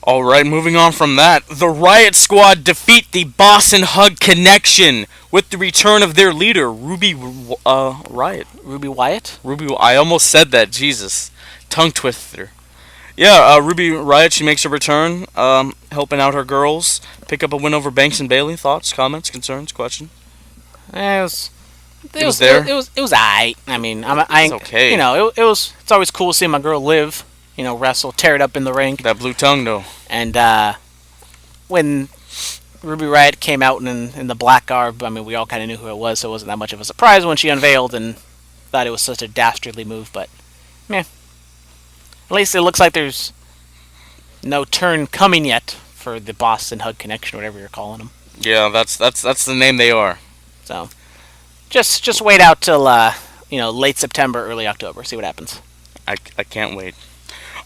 All right, moving on from that, the Riot Squad defeat the Boss and Hug Connection with the return of their leader, Ruby Riot. Ruby Wyatt? I almost said that. Jesus, tongue twister. Yeah, Ruby Riott, she makes a return, helping out her girls, pick up a win over Banks and Bailey. Thoughts, comments, concerns, questions? It was. It was there. It was alright. I mean, It's okay. You know, it was. It's always cool seeing my girl Liv, you know, wrestle, tear it up in the ring. That blue tongue, though. And when Ruby Riott came out in the black garb, I mean, we all kind of knew who it was, so it wasn't that much of a surprise when she unveiled and thought it was such a dastardly move. But, at least it looks like there's no turn coming yet for the Boston Hug Connection, whatever you're calling them. Yeah, that's the name they are. So, just wait out till late September, early October. See what happens. I can't wait.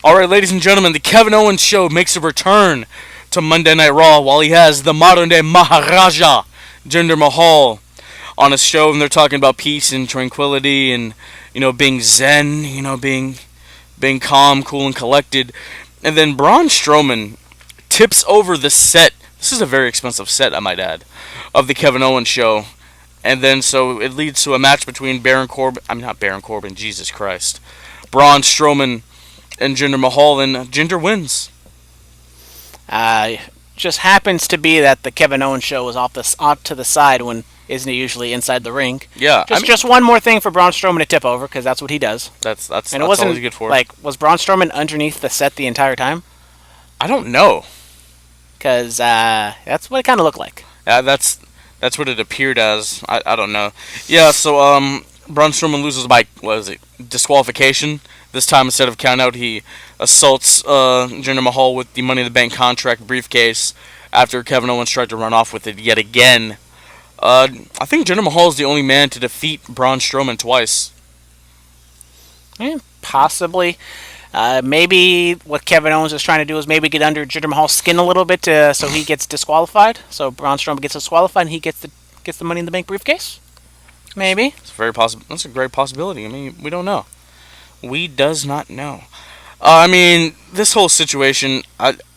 All right, ladies and gentlemen, the Kevin Owens Show makes a return to Monday Night Raw while he has the modern-day Maharaja, Jinder Mahal, on his show, and they're talking about peace and tranquility and, being zen, being calm, cool, and collected. And then Braun Strowman tips over the set. This is a very expensive set, I might add, of the Kevin Owens Show. And then so it leads to a match between Baron Corbin, Jesus Christ. Braun Strowman and Jinder Mahal, and Jinder wins. Just happens to be that the Kevin Owens Show was off to the side when isn't he usually inside the ring? Yeah. Just one more thing for Braun Strowman to tip over, because that's what he does. That's and it wasn't all he's good for. Like, was Braun Strowman underneath the set the entire time? I don't know. Because that's what it kind of looked like. That's what it appeared as. I don't know. Yeah, so Braun Strowman loses by, disqualification. This time, instead of count out, he assaults Jinder Mahal with the Money in the Bank contract briefcase after Kevin Owens tried to run off with it yet again. I think Jinder Mahal is the only man to defeat Braun Strowman twice. Possibly. Maybe what Kevin Owens is trying to do is maybe get under Jinder Mahal's skin a little bit so he gets disqualified. So Braun Strowman gets disqualified and he gets the Money in the Bank briefcase. Maybe. It's very possible. That's a great possibility. I mean, we don't know. We does not know. I mean, this whole situation,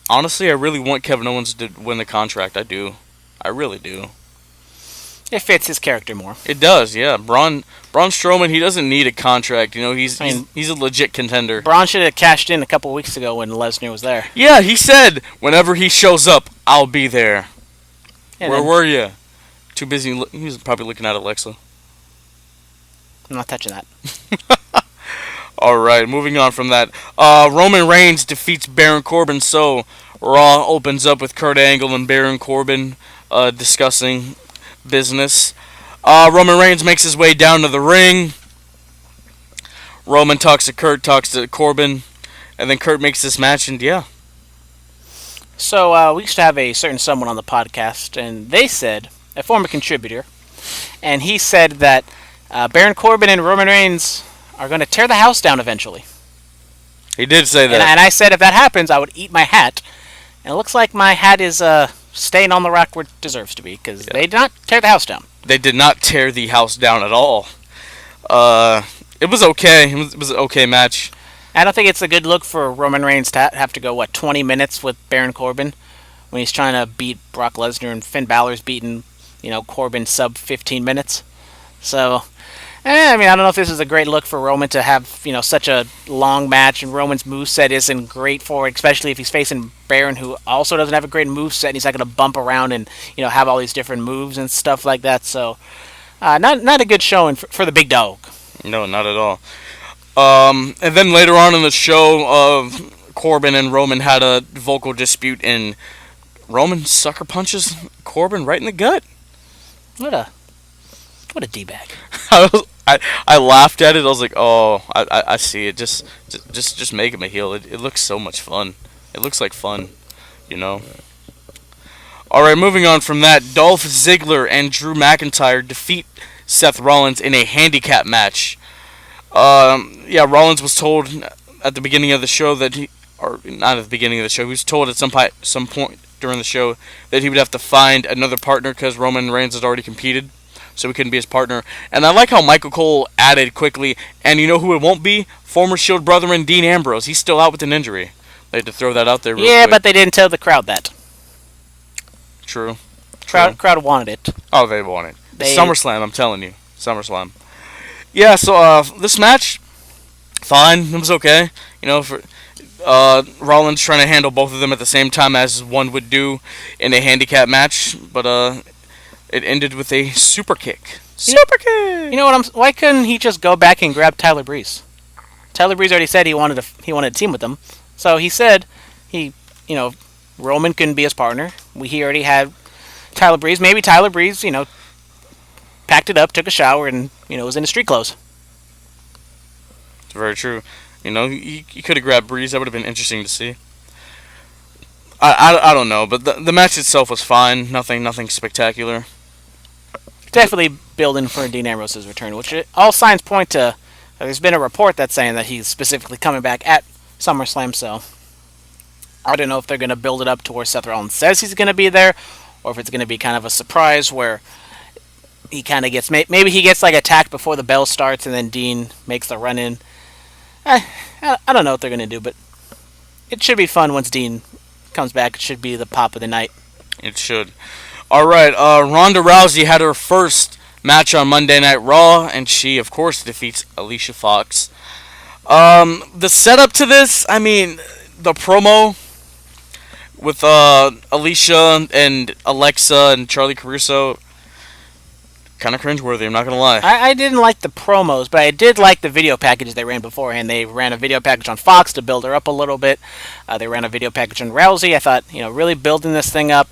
honestly, I really want Kevin Owens to win the contract. I do. I really do. It fits his character more. It does, yeah. Braun Strowman, he doesn't need a contract. He's a legit contender. Braun should have cashed in a couple of weeks ago when Lesnar was there. Yeah, he said, whenever he shows up, I'll be there. Where were you? Too busy. He was probably looking at Alexa. I'm not touching that. All right, moving on from that. Roman Reigns defeats Baron Corbin, so Raw opens up with Kurt Angle and Baron Corbin discussing business. Roman Reigns makes his way down to the ring. Roman talks to Kurt, talks to Corbin, and then Kurt makes this match, and yeah. So we used to have a certain someone on the podcast, and they said, a former contributor, and he said that Baron Corbin and Roman Reigns are going to tear the house down eventually. He did say that. And I said if that happens, I would eat my hat. And it looks like my hat is staying on the rack where it deserves to be, because they did not tear the house down. They did not tear the house down at all. It was okay. It was an okay match. I don't think it's a good look for Roman Reigns to have to go, 20 minutes with Baron Corbin when he's trying to beat Brock Lesnar, and Finn Balor's beating, Corbin sub 15 minutes. So, I don't know if this is a great look for Roman to have, such a long match, and Roman's moveset isn't great for it, especially if he's facing Baron, who also doesn't have a great moveset, and he's not going to bump around and, have all these different moves and stuff like that. So, not a good showing for the big dog. No, not at all. And then later on in the show, Corbin and Roman had a vocal dispute, and Roman sucker punches Corbin right in the gut. What a d-bag. I laughed at it. I was like, oh, I see it. Just make him a heel. It looks so much fun. It looks like fun, All right, moving on from that, Dolph Ziggler and Drew McIntyre defeat Seth Rollins in a handicap match. Rollins was told at the beginning of the show not at the beginning of the show. He was told at some point during the show that he would have to find another partner because Roman Reigns had already competed, so he couldn't be his partner. And I like how Michael Cole added quickly, and you know who it won't be? Former Shield brethren Dean Ambrose. He's still out with an injury. They had to throw that out there real quick. But they didn't tell the crowd that. True. Crowd wanted it. Oh, they want it. SummerSlam, I'm telling you. SummerSlam. Yeah, so this match, fine. It was okay. Rollins trying to handle both of them at the same time as one would do in a handicap match, but it ended with a super kick. Super kick. You know what? Why couldn't he just go back and grab Tyler Breeze? Tyler Breeze already said he wanted to team with them, so he said Roman couldn't be his partner. He already had Tyler Breeze. Maybe Tyler Breeze, packed it up, took a shower, and was in his street clothes. It's very true. He could have grabbed Breeze. That would have been interesting to see. I don't know, but the match itself was fine. Nothing spectacular. Definitely building for Dean Ambrose's return, which all signs point to. There's been a report that's saying that he's specifically coming back at SummerSlam, so I don't know if they're going to build it up to where Seth Rollins says he's going to be there, or if it's going to be kind of a surprise where he kind of gets maybe he gets like attacked before the bell starts and then Dean makes the run in. I don't know what they're going to do, but it should be fun once Dean comes back. It should be the pop of the night. It should. All right, Ronda Rousey had her first match on Monday Night Raw, and she, of course, defeats Alicia Fox. The setup to this, the promo with Alicia and Alexa and Charlie Caruso, kind of cringeworthy, I'm not going to lie. I didn't like the promos, but I did like the video packages they ran beforehand. They ran a video package on Fox to build her up a little bit. They ran a video package on Rousey. I thought, really building this thing up.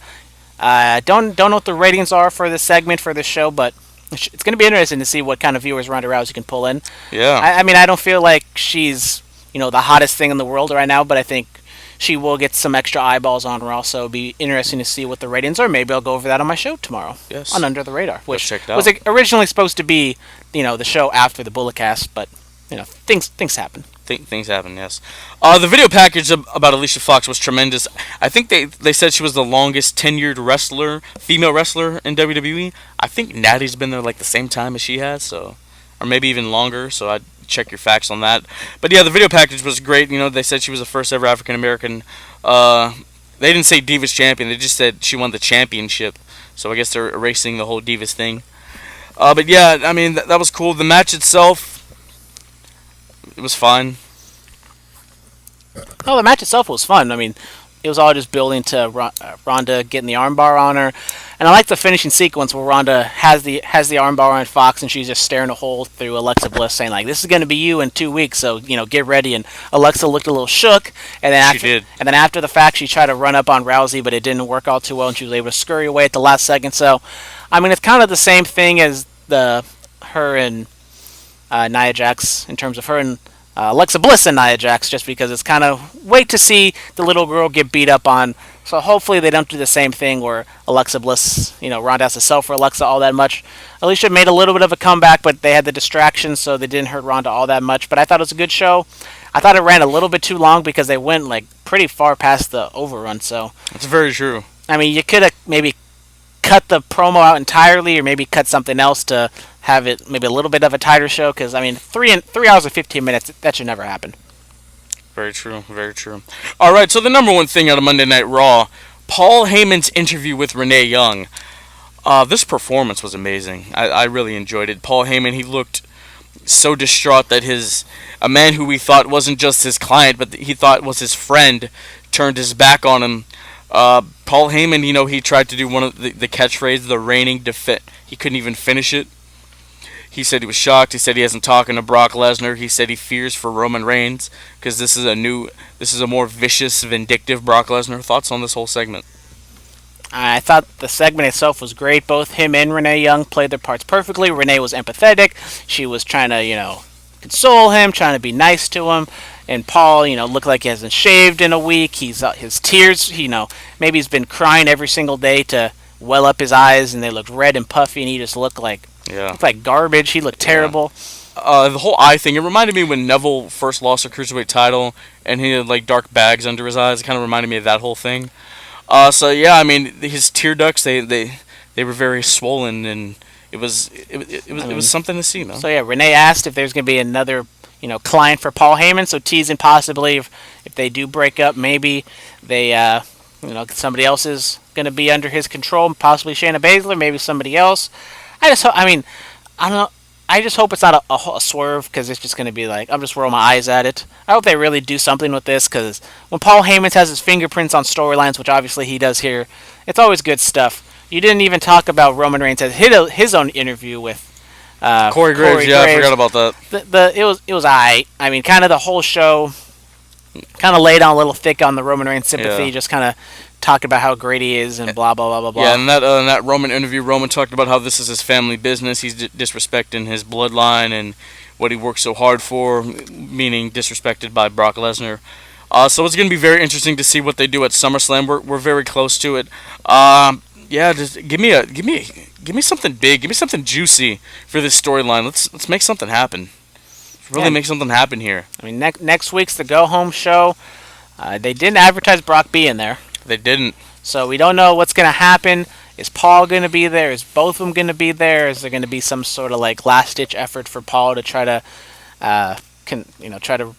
I don't know what the ratings are for this segment, for this show, but it's going to be interesting to see what kind of viewers Ronda Rousey can pull in. Yeah. I don't feel like she's, the hottest thing in the world right now, but I think she will get some extra eyeballs on Raw, so it'll be interesting to see what the ratings are. Maybe I'll go over that on my show tomorrow. Yes. On Under the Radar, which was originally supposed to be, the show after the Bullet Cast, but, things happen. Things happen, yes. The video package about Alicia Fox was tremendous. I think they said she was the longest tenured female wrestler in WWE. I think Natty's been there like the same time as she has, or maybe even longer, so I'd check your facts on that. But yeah, the video package was great. They said she was the first ever African American. They didn't say Divas champion, they just said she won the championship. So I guess they're erasing the whole Divas thing. But yeah, that was cool. The match itself, it was fine. Oh, the match itself was fun. It was all just building to Ronda getting the armbar on her, and I like the finishing sequence where Ronda has the armbar on Fox, and she's just staring a hole through Alexa Bliss, saying like, "This is going to be you in 2 weeks, so get ready." And Alexa looked a little shook, and then after the fact, she tried to run up on Rousey, but it didn't work out too well, and she was able to scurry away at the last second. So, it's kind of the same thing as her and Nia Jax in terms of her and Alexa Bliss and Nia Jax, just because it's kind of wait to see the little girl get beat up on. So hopefully they don't do the same thing where Alexa Bliss, Ronda has to sell for Alexa all that much. Alicia made a little bit of a comeback, but they had the distraction, so they didn't hurt Ronda all that much. But I thought it was a good show. I thought it ran a little bit too long because they went pretty far past the overrun. So that's very true. You could have maybe cut the promo out entirely, or maybe cut something else to have it maybe a little bit of a tighter show, because 3 hours and 15 minutes, that should never happen. Very true, very true. All right, so the number one thing out of Monday Night Raw, Paul Heyman's interview with Renee Young. This performance was amazing. I really enjoyed it. Paul Heyman, he looked so distraught that a man who we thought wasn't just his client, but he thought was his friend, turned his back on him. Paul Heyman, he tried to do one of the catchphrase, the reigning defense. He couldn't even finish it. He said he was shocked. He said he hasn't talked to Brock Lesnar. He said he fears for Roman Reigns because this is a more vicious, vindictive Brock Lesnar. Thoughts on this whole segment? I thought the segment itself was great. Both him and Renee Young played their parts perfectly. Renee was empathetic. She was trying to, console him, trying to be nice to him. And Paul, looked like he hasn't shaved in a week. His tears, maybe he's been crying every single day to well up his eyes, and they looked red and puffy, and he just looked like garbage. He looked terrible. The whole eye thing, it reminded me when Neville first lost the Cruiserweight title, and he had dark bags under his eyes. It kind of reminded me of that whole thing. His tear ducts, they were very swollen, and it was something to see, man. So yeah, Renee asked if there's going to be another client for Paul Heyman, so teasing possibly if they do break up, maybe they somebody else is going to be under his control, possibly Shayna Baszler, maybe somebody else. I don't know. I just hope it's not a swerve, because it's just going to be like, I'm just rolling my eyes at it. I hope they really do something with this, because when Paul Heyman has his fingerprints on storylines, which obviously he does here, it's always good stuff. You didn't even talk about Roman Reigns has his own interview with Corey Graves. Yeah, I forgot about that. It was I mean, kind of the whole show kind of laid on a little thick on the Roman Reigns sympathy, just kind of talking about how great he is and blah blah blah blah blah. Yeah, and that Roman interview, Roman talked about how this is his family business. He's disrespecting his bloodline and what he worked so hard for, meaning disrespected by Brock Lesnar. So it's going to be very interesting to see what they do at SummerSlam. We're very close to it. Yeah, just give me something big, give me something juicy for this storyline. Let's make something happen. Really make something happen here. I mean, next week's the go home show. They didn't advertise Brock being there. They didn't. So we don't know what's going to happen. Is Paul going to be there? Is both of them going to be there? Is there going to be some sort of like last ditch effort for Paul to try to, try to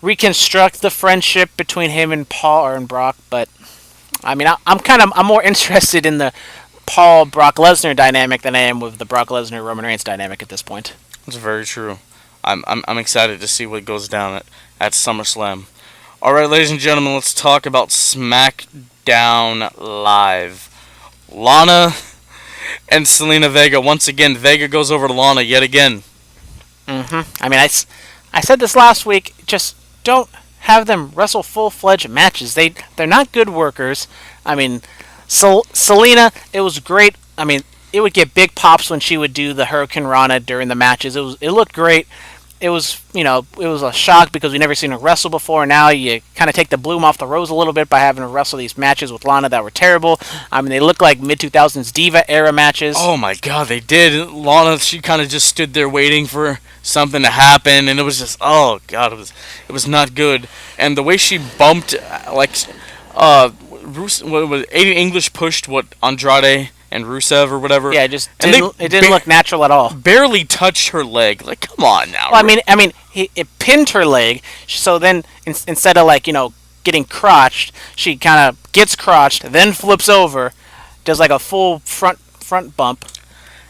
reconstruct the friendship between him and Paul or and Brock? But I mean, I'm more interested in the Paul Brock Lesnar dynamic than I am with the Brock Lesnar Roman Reigns dynamic at this point. That's very true. I'm excited to see what goes down at SummerSlam. All right, ladies and gentlemen, let's talk about Smackdown Live. Lana and Selena Vega. Once again, Vega goes over to Lana yet again. I mean, I said this last week. Just don't have them wrestle full-fledged matches. They're not good workers. I mean, Selena, it was great. I mean, it would get big pops when she would do the Hurricane Rana during the matches. It looked great. It was a shock because we never seen her wrestle before. Now you kind of take the bloom off the rose a little bit by having her wrestle these matches with Lana that were terrible. I mean, they look like mid-2000s Diva era matches. Oh my God, they did. Lana, she kind of just stood there waiting for something to happen, and it was just, oh God, it was not good. And the way she bumped, Aiden English pushed Andrade and Rusev or whatever. Yeah, it didn't look natural at all. Barely touched her leg. Like, come on now. Well, I mean, it pinned her leg. So then, instead of getting crotched, she kind of gets crotched, then flips over, does like a full front bump.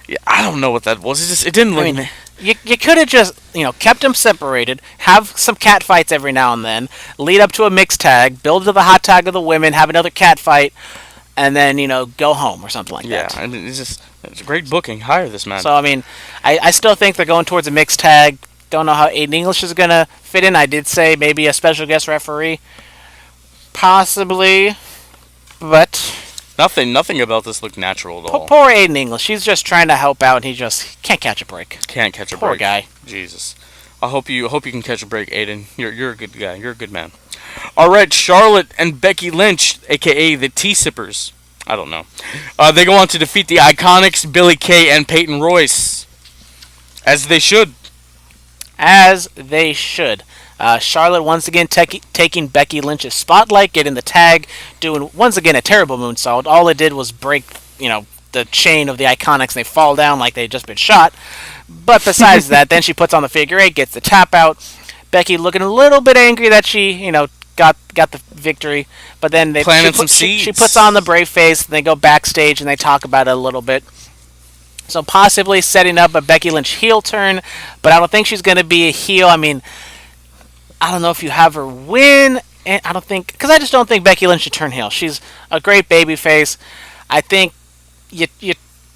Yeah, I don't know what that was. It didn't look. I mean, you could have just kept them separated, have some cat fights every now and then, lead up to a mixed tag, build to the hot tag of the women, have another cat fight. And then, go home or something like that. Yeah, and it's great booking. Hire this man. So, I mean, I still think they're going towards a mixed tag. Don't know how Aiden English is going to fit in. I did say maybe a special guest referee. Possibly. But Nothing about this looked natural at all. Poor Aiden English. He's just trying to help out, and he just can't catch a break. Can't catch a break. Poor guy. Jesus. I hope you can catch a break, Aiden. You're a good guy. You're a good man. All right, Charlotte and Becky Lynch, a.k.a. the Tea-Sippers. I don't know. They go on to defeat the Iconics, Billie Kay, and Peyton Royce. As they should. Charlotte once again taking Becky Lynch's spotlight, getting the tag, doing once again a terrible moonsault. All it did was break, the chain of the Iconics, and they fall down like they'd just been shot. But besides that, then she puts on the figure eight, gets the tap out. Becky looking a little bit angry that she, got the victory, but then she puts on the brave face, and they go backstage and they talk about it a little bit. So possibly setting up a Becky Lynch heel turn, but I don't think she's going to be a heel. I mean, I don't know if you have her win, and I just don't think Becky Lynch should turn heel. She's a great baby face. I think you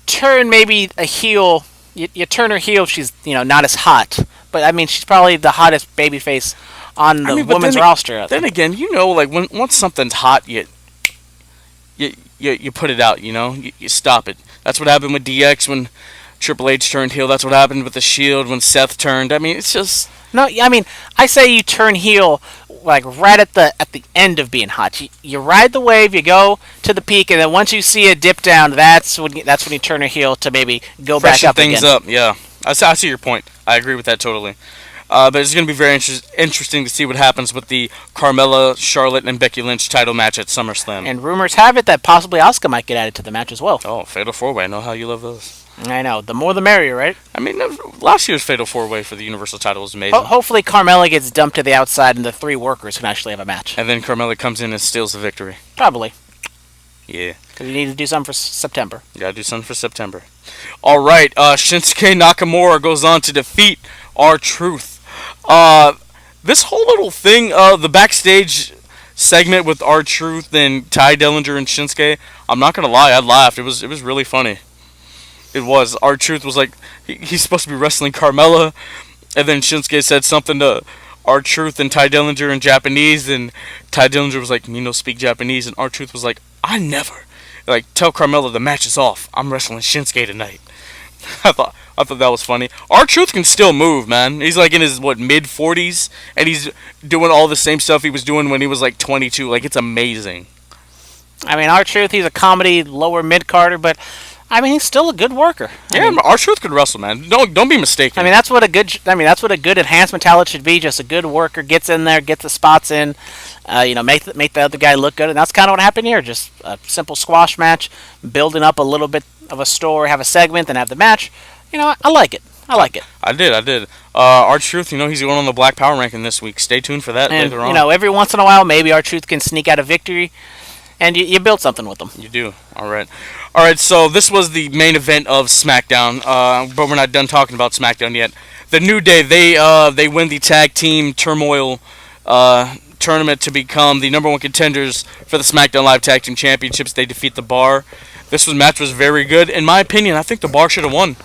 turn maybe a heel. You turn her heel if she's not as hot, but I mean she's probably the hottest babyface on the women's roster. Then again, once something's hot, you put it out. You stop it. That's what happened with DX when Triple H turned heel. That's what happened with the Shield when Seth turned. I mean, it's just no. I mean, I say you turn heel right at the end of being hot. You ride the wave, you go to the peak, and then once you see a dip down, that's when you turn a heel to maybe go back up things again. Up. Yeah, I see your point. I agree with that totally. But it's going to be very interesting to see what happens with the Carmella, Charlotte, and Becky Lynch title match at SummerSlam. And rumors have it that possibly Asuka might get added to the match as well. Oh, Fatal 4-Way. I know how you love those. I know. The more the merrier, right? I mean, last year's Fatal 4-Way for the Universal title was amazing. Hopefully Carmella gets dumped to the outside and the three workers can actually have a match. And then Carmella comes in and steals the victory. Probably. Yeah. Because you need to do something for September. You gotta do something for September. All right. Shinsuke Nakamura goes on to defeat R-Truth. This whole little thing, the backstage segment with R-Truth and Ty Dillinger and Shinsuke, I'm not gonna lie, I laughed. It was really funny. It was. R-Truth was like, he's supposed to be wrestling Carmella, and then Shinsuke said something to R-Truth and Ty Dillinger in Japanese, and Ty Dillinger was like, me no speak Japanese, and R-Truth was like, I never. Like, tell Carmella the match is off. I'm wrestling Shinsuke tonight. I thought that was funny. R-Truth can still move, man. He's like in his mid 40s, and he's doing all the same stuff he was doing when he was like 22. Like, it's amazing. I mean, R-Truth, he's a comedy lower mid carder, but I mean, he's still a good worker. Yeah, R-Truth could wrestle, man. Don't be mistaken. I mean, that's what a good enhancement talent should be. Just a good worker, gets in there, gets the spots in. Make the other guy look good, and that's kind of what happened here. Just a simple squash match, building up a little bit of a story, have a segment, then have the match. I like it. I did. R-Truth, he's going on the Black Power ranking this week. Stay tuned for that later on. Every once in a while, maybe R-Truth can sneak out a victory, and you build something with them. You do. All right. So this was the main event of SmackDown, but we're not done talking about SmackDown yet. The New Day, they win the Tag Team Turmoil tournament to become the number one contenders for the SmackDown Live Tag Team Championships. They defeat the Bar. This match was very good. In my opinion, I think the Bar should have won.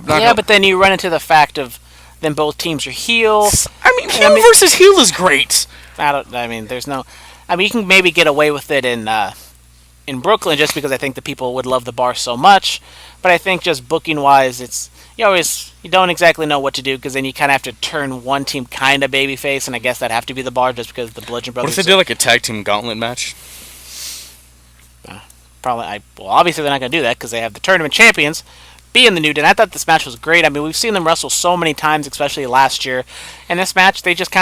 But then you run into the fact of then both teams are heel. Heel versus heel is great. You can maybe get away with it in Brooklyn just because I think the people would love the Bar so much. But I think just booking wise, it's you don't exactly know what to do because then you kind of have to turn one team kind of babyface, and I guess that'd have to be the Bar just because the Bludgeon Brothers. What if they did like a tag team gauntlet match? Obviously they're not going to do that because they have the tournament champions being the New Day. And I thought this match was great. I mean, we've seen them wrestle so many times, especially last year. And this match, they just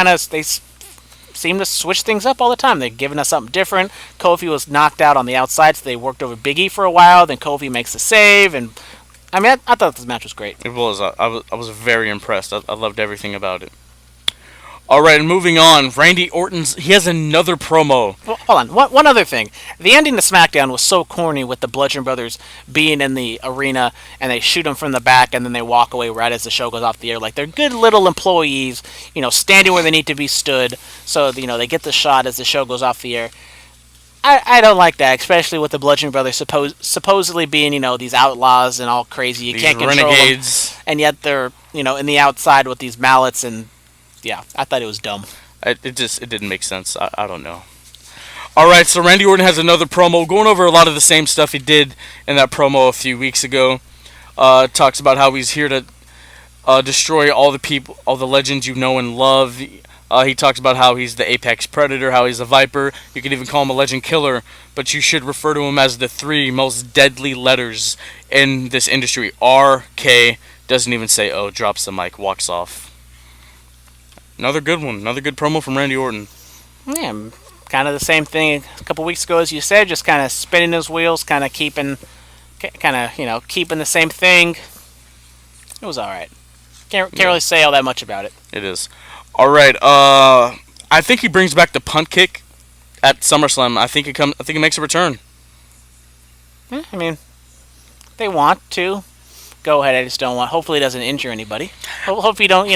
seem to switch things up all the time. They're giving us something different. Kofi was knocked out on the outside, so they worked over Big E for a while. Then Kofi makes the save, and I thought this match was great. It was. I was very impressed. I loved everything about it. All right, moving on. Randy he has another promo. Well, hold on. One other thing. The ending to SmackDown was so corny with the Bludgeon Brothers being in the arena, and they shoot them from the back, and then they walk away right as the show goes off the air. Like, they're good little employees, standing where they need to be stood, so, they get the shot as the show goes off the air. I don't like that, especially with the Bludgeon Brothers supposedly being, these outlaws and all crazy. You can't control renegades. them. And yet they're, in the outside with these mallets and... Yeah, I thought it was dumb. It didn't make sense. I don't know. All right, so Randy Orton has another promo going over a lot of the same stuff he did in that promo a few weeks ago. Talks about how he's here to destroy all the people, all the legends you know and love. He talks about how he's the apex predator, how he's a viper. You could even call him a legend killer, but you should refer to him as the 3 most deadly letters in this industry. RK, doesn't even say O, drops the mic, walks off. Another good one. Another good promo from Randy Orton. Yeah, kind of the same thing a couple weeks ago as you said, just kind of spinning his wheels, kind of keeping the same thing. It was all right. Can't really say all that much about it. It is. All right. I think he brings back the punt kick at SummerSlam. I think it makes a return. They want to. Go ahead, I just don't want. Hopefully, it doesn't injure anybody. Hope you don't,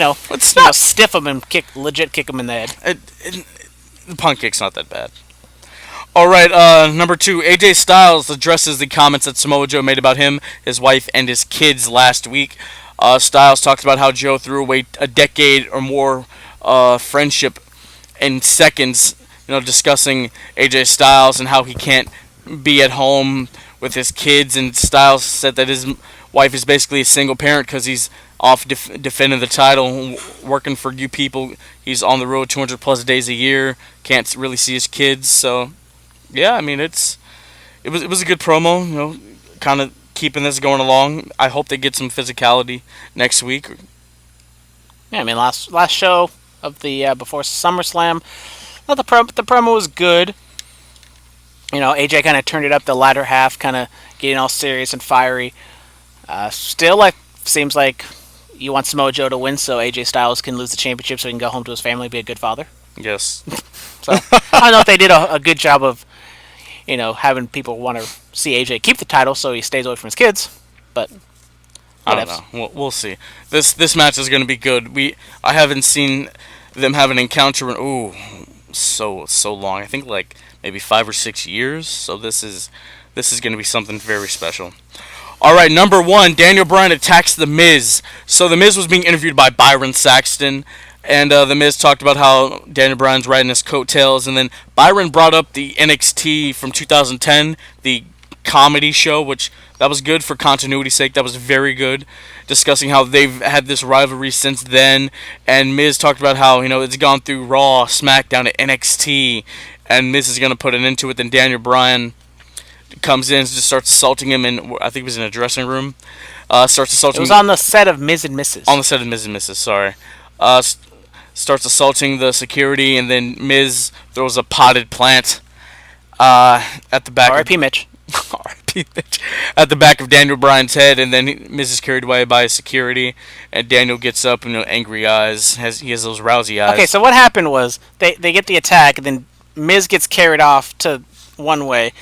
stiff them and kick them in the head. The punt kick's not that bad. All right, number 2, AJ Styles addresses the comments that Samoa Joe made about him, his wife, and his kids last week. Styles talks about how Joe threw away a decade or more friendship in seconds, discussing AJ Styles and how he can't be at home with his kids. And Styles said that his wife is basically a single parent because he's off defending the title, working for you people. He's on the road 200 plus days a year, can't really see his kids. So, yeah, it was a good promo. Kind of keeping this going along. I hope they get some physicality next week. Yeah, last show of the before SummerSlam, the promo was good. AJ kind of turned it up the latter half, kind of getting all serious and fiery. Still, seems like you want Samoa Joe to win so AJ Styles can lose the championship so he can go home to his family and be a good father. Yes. So, I don't know if they did a good job of, having people want to see AJ keep the title so he stays away from his kids. But I don't know. We'll see. This match is going to be good. I haven't seen them have an encounter in so long. I think like maybe 5 or 6 years. So this is going to be something very special. All right, number 1, Daniel Bryan attacks The Miz. So The Miz was being interviewed by Byron Saxton, and The Miz talked about how Daniel Bryan's riding his coattails, and then Byron brought up the NXT from 2010, the comedy show, which that was good for continuity's sake. That was very good, discussing how they've had this rivalry since then, and Miz talked about how it's gone through Raw, SmackDown, to NXT, and Miz is going to put an end to it. Then Daniel Bryan comes in and just starts assaulting him, I think it was in a dressing room. Starts assaulting. It was on the set of Miz and Mrs. On the set of Miz and Mrs. Sorry. Starts assaulting the security, and then Miz throws a potted plant at the back. R.I.P. Mitch. R.I.P. Mitch. At the back of Daniel Bryan's head, and then Miz is carried away by security, and Daniel gets up, angry eyes. He has those Rousey eyes. Okay, so what happened was they get the attack, and then Miz gets carried off to one way.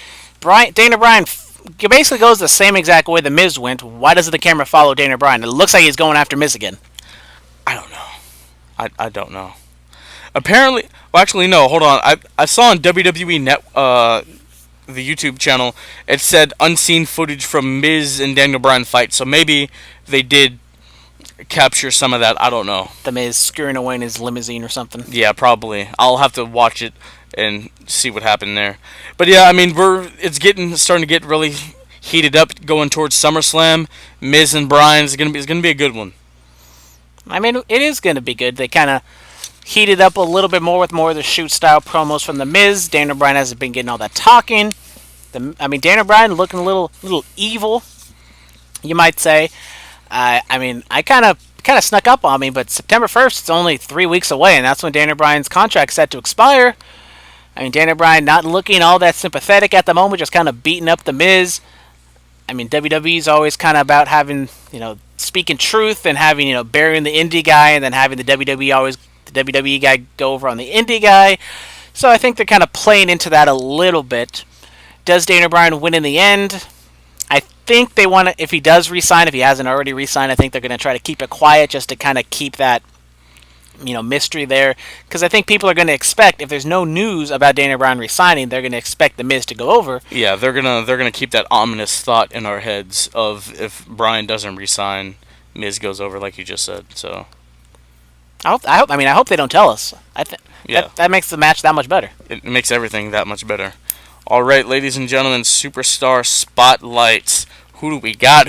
Daniel Bryan basically goes the same exact way the Miz went. Why doesn't the camera follow Daniel Bryan? It looks like he's going after Miz again. I don't know. I don't know. Apparently, well, actually, no. Hold on. I saw on WWE the YouTube channel, it said unseen footage from Miz and Daniel Bryan fight. So maybe they did capture some of that. I don't know. The Miz scurrying away in his limousine or something. Yeah, probably. I'll have to watch it and see what happened there. But yeah, I mean, it's starting to get really heated up going towards SummerSlam. Miz and Bryan is gonna be a good one. I mean, it is gonna be good. They kind of heated up a little bit more with more of the shoot style promos from the Miz. Daniel Bryan hasn't been getting all that talking. Daniel Bryan looking a little evil, you might say. I kind of snuck up on me, but September 1st, it's only 3 weeks away, and that's when Daniel Bryan's contract's set to expire. Daniel Bryan not looking all that sympathetic at the moment, just kind of beating up the Miz. WWE's always kind of about having, speaking truth and having, burying the indie guy, and then having the WWE guy go over on the indie guy. So I think they're kind of playing into that a little bit. Does Daniel Bryan win in the end? I think they want to, if he does resign, if he hasn't already resigned, I think they're going to try to keep it quiet just to kind of keep that, mystery there. Because I think people are going to expect, if there's no news about Daniel Bryan resigning, they're going to expect the Miz to go over. Yeah, they're gonna keep that ominous thought in our heads of if Bryan doesn't resign, Miz goes over, like you just said. So I hope they don't tell us. That makes the match that much better. It makes everything that much better. All right, ladies and gentlemen, Superstar Spotlights. Who do we got?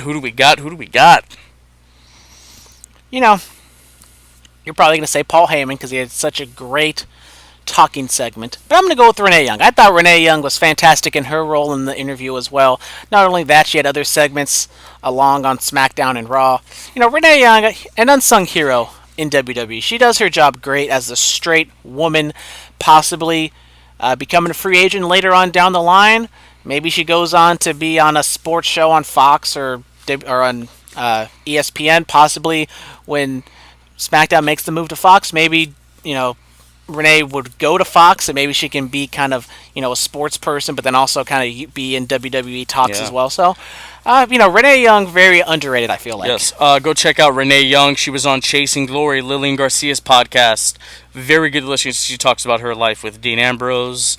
You're probably going to say Paul Heyman because he had such a great talking segment. But I'm going to go with Renee Young. I thought Renee Young was fantastic in her role in the interview as well. Not only that, she had other segments along on SmackDown and Raw. Renee Young, an unsung hero in WWE. She does her job great as a straight woman, possibly becoming a free agent later on down the line. Maybe she goes on to be on a sports show on Fox or on ESPN, possibly when SmackDown makes the move to Fox. Maybe, Renee would go to Fox, and maybe she can be kind of, a sports person, but then also kind of be in WWE talks as well. So, Renee Young, very underrated, I feel like. Yes, go check out Renee Young. She was on Chasing Glory, Lillian Garcia's podcast. Very good listening. She talks about her life with Dean Ambrose,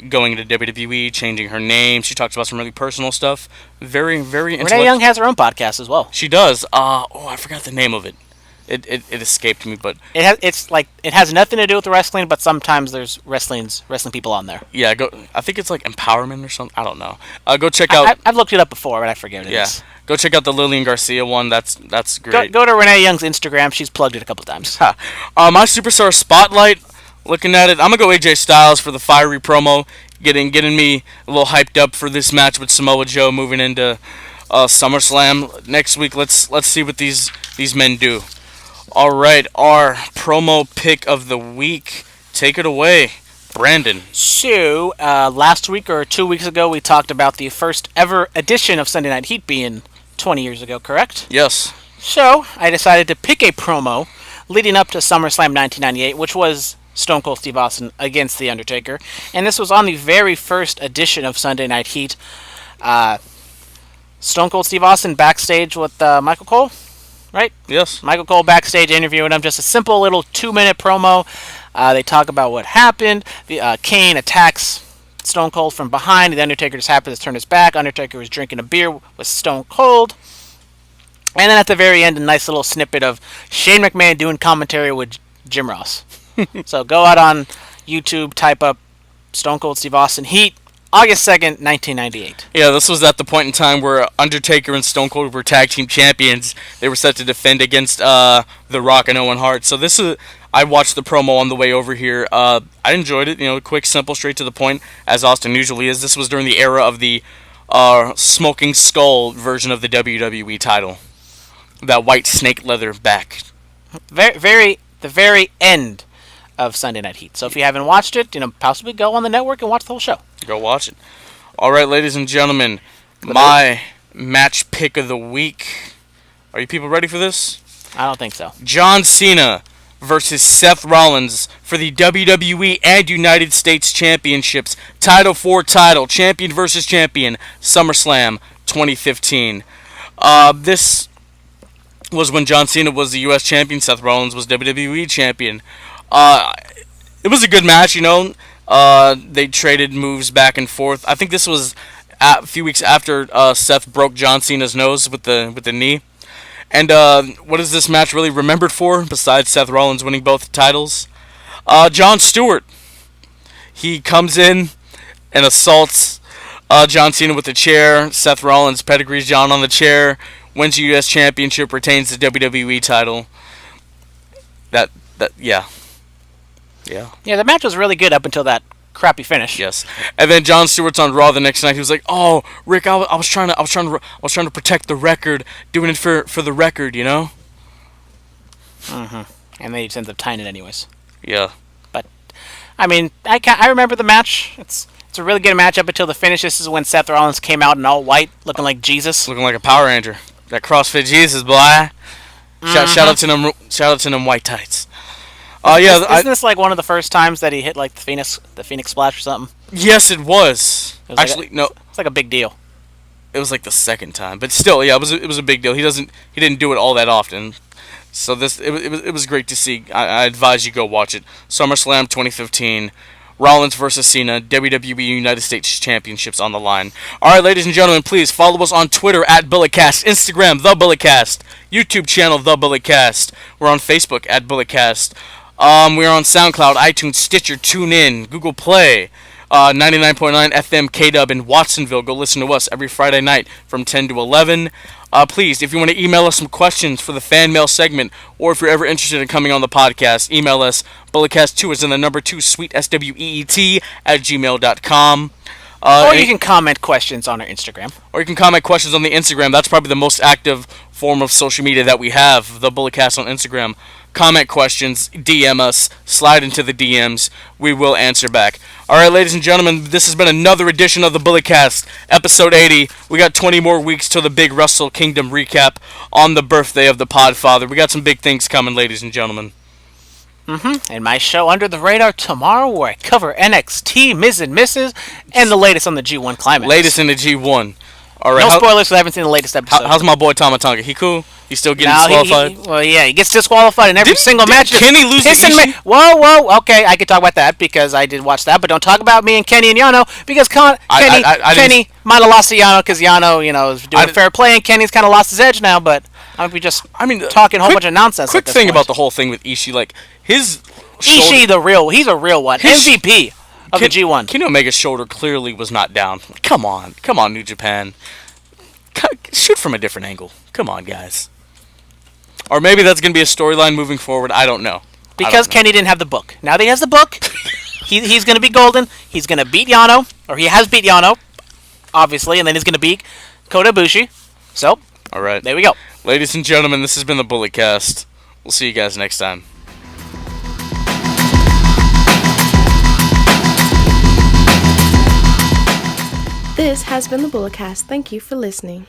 going into WWE, changing her name. She talks about some really personal stuff. Very, very interesting. Renee Young has her own podcast as well. She does. I forgot the name of it. It escaped me, but it has nothing to do with the wrestling, but sometimes there's wrestling people on there. Yeah, I think it's like empowerment or something. I don't know. Go check out. I've looked it up before, but I forget it is. Go check out the Lillian Garcia one. That's great. Go to Renee Young's Instagram. She's plugged it a couple times. My Superstar Spotlight. Looking at it, I'm gonna go AJ Styles for the fiery promo, getting me a little hyped up for this match with Samoa Joe moving into SummerSlam next week. Let's see what these men do. All right, our promo pick of the week. Take it away, Brandon. So, last week or 2 weeks ago, we talked about the first ever edition of Sunday Night Heat being 20 years ago, correct? Yes. So, I decided to pick a promo leading up to SummerSlam 1998, which was Stone Cold Steve Austin against The Undertaker. And this was on the very first edition of Sunday Night Heat. Stone Cold Steve Austin backstage with Michael Cole, right? Yes. Michael Cole backstage interviewing him. Just a simple little 2-minute promo. They talk about what happened. Kane attacks Stone Cold from behind. The Undertaker just happens to turn his back. Undertaker was drinking a beer with Stone Cold. And then at the very end, a nice little snippet of Shane McMahon doing commentary with Jim Ross. So go out on YouTube, type up Stone Cold Steve Austin Heat, August 2nd, 1998. Yeah, this was at the point in time where Undertaker and Stone Cold were tag team champions. They were set to defend against The Rock and Owen Hart. So I watched the promo on the way over here. I enjoyed it. Quick, simple, straight to the point, as Austin usually is. This was during the era of the Smoking Skull version of the WWE title. That white snake leather back. The very end of Sunday Night Heat. So if you haven't watched it, possibly go on the network and watch the whole show. Go watch it. All right, ladies and gentlemen, my match pick of the week. Are you people ready for this? I don't think so. John Cena versus Seth Rollins for the WWE and United States Championships. Title for title. Champion versus champion. SummerSlam 2015. This was when John Cena was the U.S. champion. Seth Rollins was WWE champion. It was a good match, They traded moves back and forth. I think this was a few weeks after Seth broke John Cena's nose with the knee. And what is this match really remembered for, besides Seth Rollins winning both titles? Jon Stewart. He comes in and assaults John Cena with the chair. Seth Rollins pedigrees John on the chair, wins the U.S. Championship, retains the WWE title. Yeah, the match was really good up until that crappy finish. Yes, and then Jon Stewart's on Raw the next night. He was like, "Oh, Rick, I was trying to protect the record, doing it for the record, Mm-hmm. And then he just ends up tying it anyways. Yeah. But I remember the match. It's a really good match up until the finish. This is when Seth Rollins came out in all white, looking like Jesus, looking like a Power Ranger. That CrossFit Jesus, boy. Mm-hmm. Shout out to them white tights. Isn't this like one of the first times that he hit like the Phoenix Splash or something? Yes, it was. Actually, no. It's like a big deal. It was like the second time, but still, yeah, it was a big deal. He didn't do it all that often. So it was great to see. I advise you go watch it. SummerSlam 2015. Rollins versus Cena, WWE United States Championships on the line. All right, ladies and gentlemen, please follow us on Twitter at Bulletcast, Instagram The Bulletcast, YouTube channel The Bulletcast. We're on Facebook at Bulletcast. We're on SoundCloud, iTunes, Stitcher, TuneIn, Google Play, 99.9 FM KW in Watsonville. Go listen to us every Friday night from 10 to 11. Please, if you want to email us some questions for the fan mail segment, or if you're ever interested in coming on the podcast, email us. Bulletcast2 is in the number 2, sweet SWEET at gmail.com. Or you can comment questions on our Instagram. Or you can comment questions on the Instagram. That's probably the most active form of social media that we have, the Bulletcast on Instagram. Comment questions, DM us, slide into the DMs. We will answer back. All right, ladies and gentlemen, this has been another edition of the Bulletcast, episode 80. We got 20 more weeks till the big Wrestle Kingdom recap on the birthday of the Podfather. We got some big things coming, ladies and gentlemen. And my show Under the Radar tomorrow, where I cover NXT, Ms. and Mrs., and the latest on the G1 Climax. Latest in the G1. All right. No spoilers, so I haven't seen the latest episode. How's my boy Tama Tonga? He cool? He still getting disqualified? He gets disqualified in every single match. Kenny lose to Ishii? Whoa, okay, I can talk about that because I did watch that, but don't talk about me and Kenny and Yano because Kenny might have lost to Yano because Yano, is doing fair play, and Kenny's kind of lost his edge now, but talking a whole bunch of nonsense. Quick thing about the whole thing with Ishii, like his Ishii, he's a real one. MVP of the G1. Kenny Omega's shoulder clearly was not down. Come on, New Japan. Shoot from a different angle. Come on, guys. Or maybe that's going to be a storyline moving forward. I don't know. Because Kenny didn't have the book. Now that he has the book, he's going to be golden. He's going to beat Yano, or he has beat Yano, obviously, and then he's going to beat Kota Ibushi. So, all right, there we go. Ladies and gentlemen, this has been the Bulletcast. We'll see you guys next time. This has been the Bulletcast. Thank you for listening.